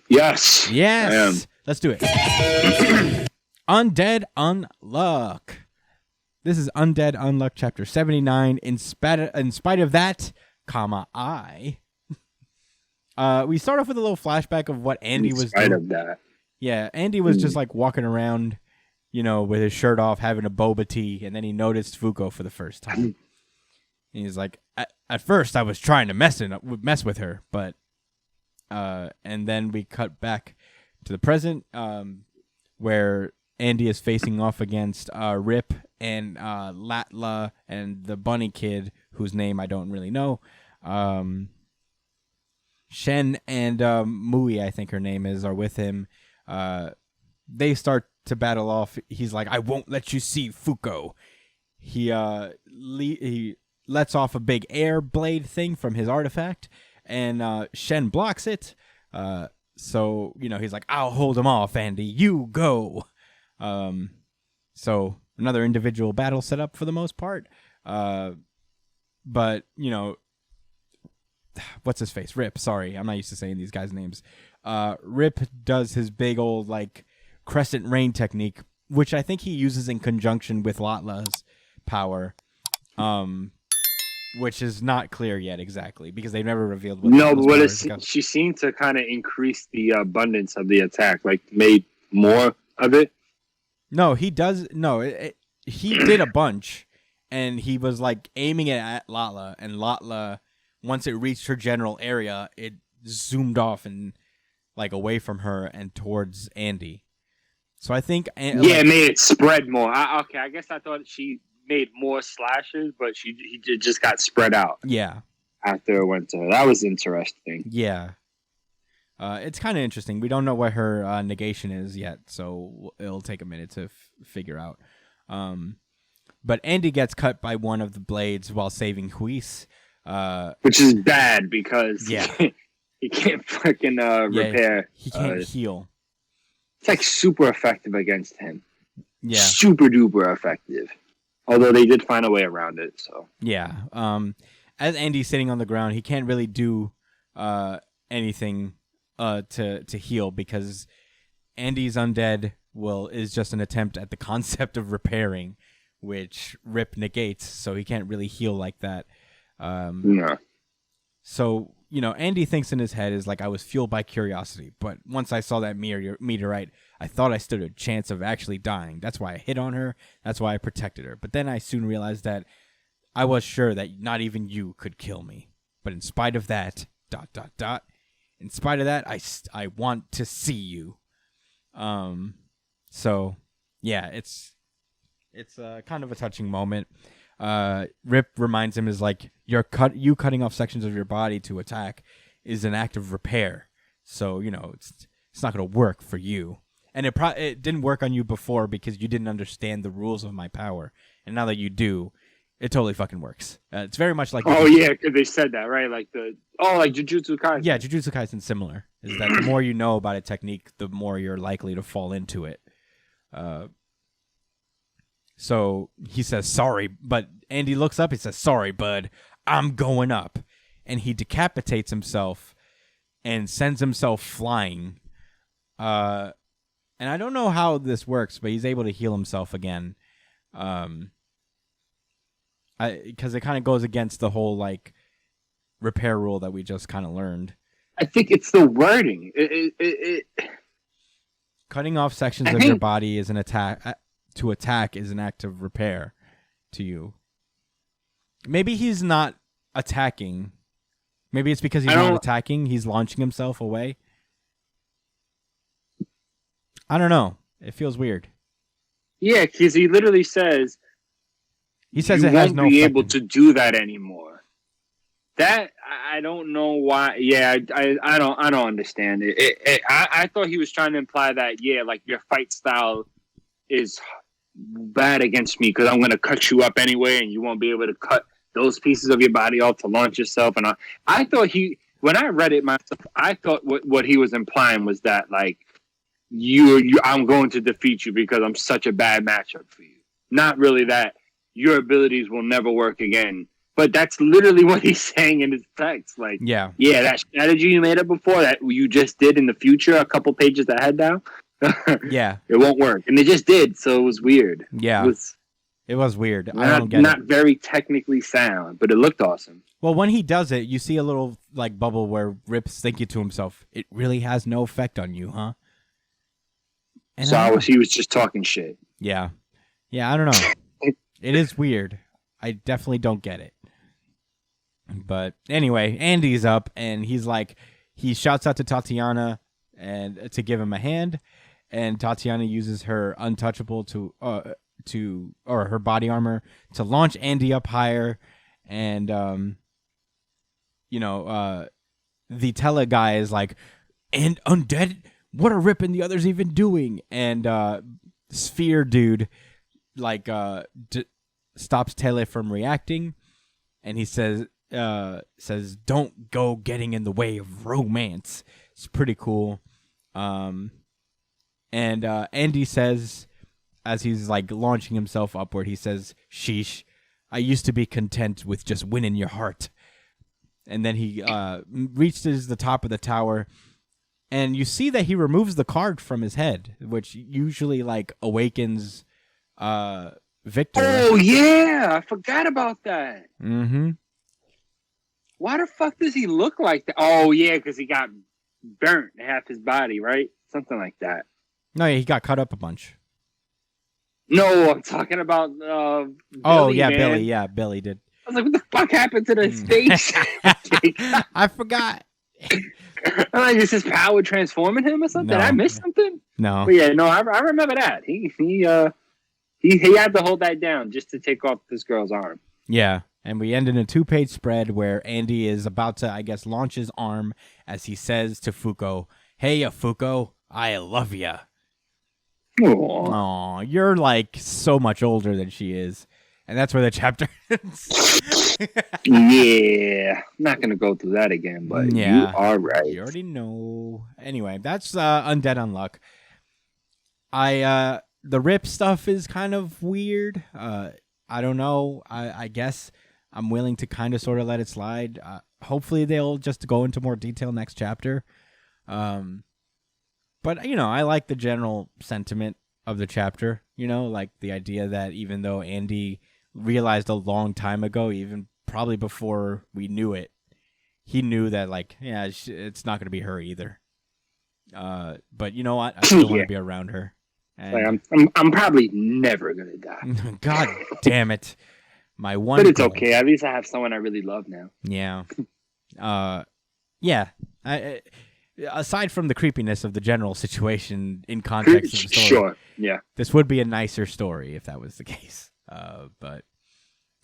Yes. Yes. Let's do it. Undead Unluck. This is Undead Unluck chapter 79. In spite of that, we start off with a little flashback of what Andy was doing. In spite of that. Yeah, Andy was just like walking around, with his shirt off, having a boba tea, and then he noticed Fuko for the first time. And he's like, at first I was trying to mess with her, but and then we cut back to the present, where Andy is facing off against Rip and Latla and the bunny kid, whose name I don't really know. Shen and Mui, I think her name is, are with him. They start to battle off. He's like, I won't let you see Fuko. He lets off a big air blade thing from his artifact, and Shen blocks it. So, he's like, I'll hold him off, Andy. You go. So another individual battle set up for the most part. But, what's his face? Rip. Sorry, I'm not used to saying these guys' names. Rip does his big old, crescent rain technique, which I think he uses in conjunction with Latla's power, which is not clear yet exactly because they've never revealed what. No, but she seemed to kind of increase the abundance of the attack, made more of it. No, he does. No, he did a bunch, and he was aiming it at Latla, and Latla, once it reached her general area, it zoomed off and away from her and towards Andy. So I think it made it spread more. I guess I thought she made more slashes, but he just got spread out. Yeah. After it went to her, that was interesting. Yeah. It's kind of interesting. We don't know what her negation is yet, so it'll take a minute to figure out. But Andy gets cut by one of the blades while saving Huis. Which is bad because he can't fucking repair. He can't heal. It's super effective against him. Yeah. Super duper effective. Although they did find a way around it, so. Yeah. As Andy's sitting on the ground, he can't really do anything to heal because Andy's undead is just an attempt at the concept of repairing, which Rip negates, so he can't really heal like that. No. So, Andy thinks in his head is I was fueled by curiosity, but once I saw that meteorite, I thought I stood a chance of actually dying. That's why I hit on her. That's why I protected her. But then I soon realized that I was sure that not even you could kill me. But in spite of that, ... in spite of that, I want to see you. So, yeah, it's kind of a touching moment. Rip reminds him is you cutting off sections of your body to attack is an act of repair. So, it's not going to work for you. And it didn't work on you before because you didn't understand the rules of my power. And now that you do, it totally fucking works. It's very much like... Oh, yeah, because they said that, right? Like Jujutsu Kaisen. Yeah, Jujutsu Kaisen's similar. Is that the more you know about a technique, the more you're likely to fall into it. So he says, sorry, but Andy looks up, he says, sorry, bud, I'm going up. And he decapitates himself and sends himself flying. And I don't know how this works, but he's able to heal himself again. Because it kind of goes against the whole, repair rule that we just kind of learned. I think it's the wording. Cutting off sections of your body is an attack... to attack is an act of repair to you. Maybe he's not attacking. Maybe it's because he's not attacking. He's launching himself away. I don't know. It feels weird. Yeah, because he literally says He says you it has won't no be effect able on- to do that anymore. That I don't know why. Yeah, I don't understand it. I thought he was trying to imply that like your fight style is bad against me because I'm going to cut you up anyway, and you won't be able to cut those pieces of your body off to launch yourself. And I thought when I read it myself, I thought what he was implying was that like I'm going to defeat you because I'm such a bad matchup for you. Not really that your abilities will never work again. But that's literally what he's saying in his text. Like, Yeah, that strategy you made up before that you just did in the future, a couple pages ahead now. yeah, It won't work, and it just did. So it was weird. yeah. It was weird. I don't get not it. very technically sound, but it looked awesome. Well, when he does it, you see a little like bubble where Rip's thinking to himself, "It really has no effect on you, huh?" And He was just talking shit. Yeah, I don't know. It is weird. I definitely don't get it. But anyway, Andy's up, and he shouts out to Tatiana and to give him a hand, and Tatiana uses her untouchable or her body armor to launch Andy up higher, and the tele guy is like, "And Undead, what are Rip and the others even doing?" And Sphere dude stops Tele from reacting, and he says, "Don't go getting in the way of romance." It's pretty cool. And Andy says, as he's like launching himself upward, he says, "Sheesh, I used to be content with just winning your heart." And then he reaches the top of the tower, and you see that he removes the card from his head, which usually like awakens Victor. Oh yeah, I forgot about that. Mm-hmm. Why the fuck does he look like that? Oh yeah, because he got burnt half his body, right? Something like that. No, he got cut up a bunch. No, I'm talking about Billy, Oh yeah, man. Billy. Yeah, Billy did. I was like, what the fuck happened to his face? I forgot. I'm like, is his power transforming him or something? No. Did I miss something? No. But yeah, no, I remember that. He had to hold that down just to take off this girl's arm. Yeah, and we end in a 2-page spread where Andy is about to, I guess, launch his arm as he says to Fuko, "Hey, Fuko, I love ya." Aww. Aw, you're like so much older than she is. And that's where the chapter ends. Yeah, I'm not gonna go through that again, but Yeah. you are right. You already know. Anyway, that's Undead Unluck. The Rip stuff is kind of weird. I don't know. I guess I'm willing to kind of sort of let it slide. Hopefully they'll just go into more detail next chapter. But, I like the general sentiment of the chapter. Like the idea that even though Andy realized a long time ago, even probably before we knew it, he knew that, like, yeah, it's not going to be her either. But you know what? I still want to be around her. And Like, I'm probably never gonna die. God damn it. My one But it's goal. okay. At least I have someone I really love now. Yeah. Yeah. Aside from the creepiness of the general situation in context of the story, Sure. Yeah. this would be a nicer story if that was the case. But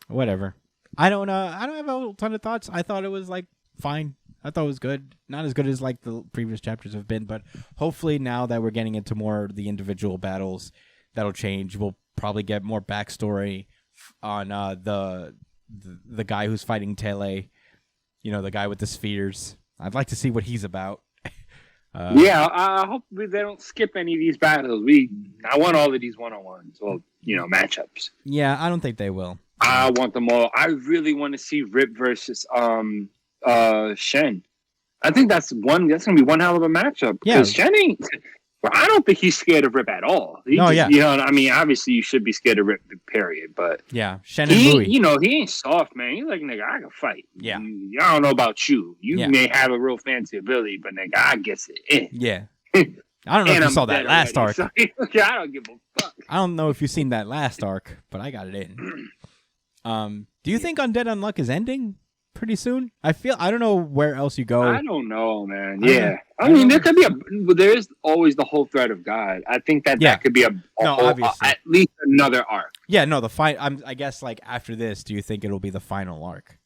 whatever. I don't have a ton of thoughts. I thought it was like fine. I thought it was good. Not as good as like the previous chapters have been, but hopefully now that we're getting into more of the individual battles, that'll change. We'll probably get more backstory on the guy who's fighting Tele, the guy with the spheres. I'd like to see what he's about. Yeah, I hope they don't skip any of these battles. I want all of these one-on-ones or matchups. Yeah, I don't think they will. I want them all. I really want to see Rip versus Shen. I think that's gonna be one hell of a matchup. Yeah. Because Shen ain't. Well, I don't think he's scared of Rip at all. Yeah. Obviously you should be scared of Rip, period. But Yeah, Shen and Louis. he ain't soft, man. He's like, nigga, I can fight. Yeah. I don't know about you. You Yeah. may have a real fancy ability, but nigga, I guess it in. Yeah. I don't know if you saw that last arc. So, I don't give a fuck. I don't know if you've seen that last arc, but I got it in. Do you think Undead Unluck is ending? pretty soon. I don't know where else you go. I don't know, man. Yeah. I mean, there could be there is always the whole thread of God. I think that could be at least another arc. Yeah, no, I guess like after this, do you think it'll be the final arc?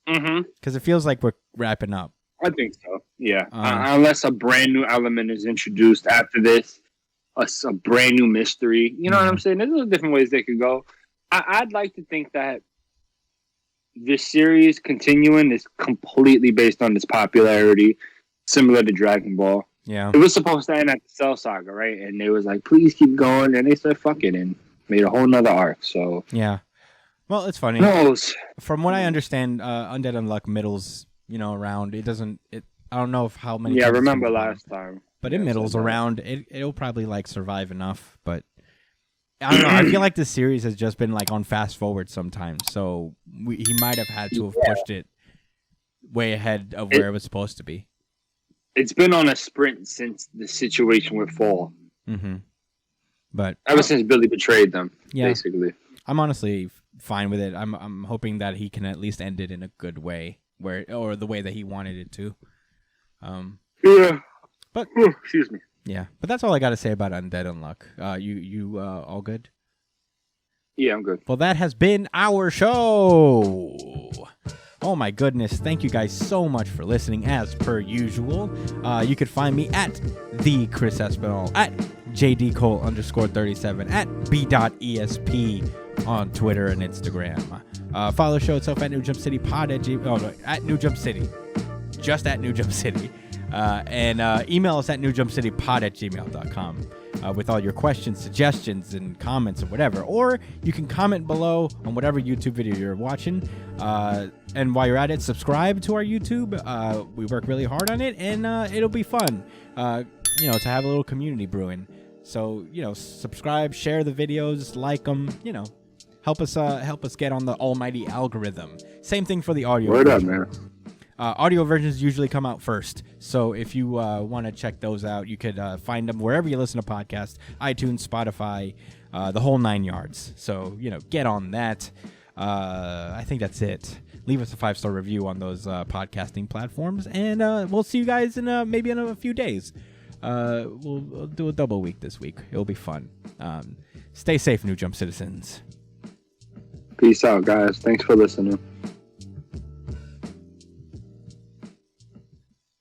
Mm-hmm. Because it feels like we're wrapping up. I think so. Yeah. Unless a brand new element is introduced after this, a brand new mystery. You know what I'm saying? There's different ways they could go. I'd like to think that this series continuing is completely based on its popularity, similar to Dragon Ball. Yeah. It was supposed to end at the Cell Saga, right? And they was like, please keep going. And they said, fuck it, and made a whole nother arc. So yeah. Well, it's funny. From what I understand, Undead Unluck middles, around. It doesn't. I don't know how many. Yeah, I remember last time. But it middles around. It'll probably like survive enough. But I don't know. I feel like the series has just been like on fast forward sometimes. So he might have had to have pushed it way ahead of where it was supposed to be. It's been on a sprint since the situation with Fall. Mm-hmm. But ever since Billy betrayed them, basically. I'm honestly fine with it. I'm hoping that he can at least end it in a good way, or the way that he wanted it to. Yeah. But excuse me. Yeah, but that's all I got to say about Undead Unluck. You all good? Yeah, I'm good. Well, that has been our show. Oh my goodness. Thank you guys so much for listening as per usual. You could find me at the Chris Espinal, at JDCole_37, at B.ESP on Twitter and Instagram. Follow the show itself at New Jump City Pod at New Jump City. Just at New Jump City. And email us at newjumpcitypod@gmail.com with all your questions, suggestions, and comments or whatever. Or you can comment below on whatever YouTube video you're watching. And while you're at it, subscribe to our YouTube. We work really hard on it, and it'll be fun, to have a little community brewing. So, subscribe, share the videos, like them, help us get on the almighty algorithm. Same thing for the audio. Word up, man. Audio versions usually come out first, so if you want to check those out, you could find them wherever you listen to podcasts, iTunes, Spotify, the whole 9 yards. So, get on that. I think that's it. Leave us a 5-star review on those podcasting platforms, and we'll see you guys in maybe in a few days. We'll do a double week this week. It'll be fun. Stay safe, New Jump citizens. Peace out, guys. Thanks for listening.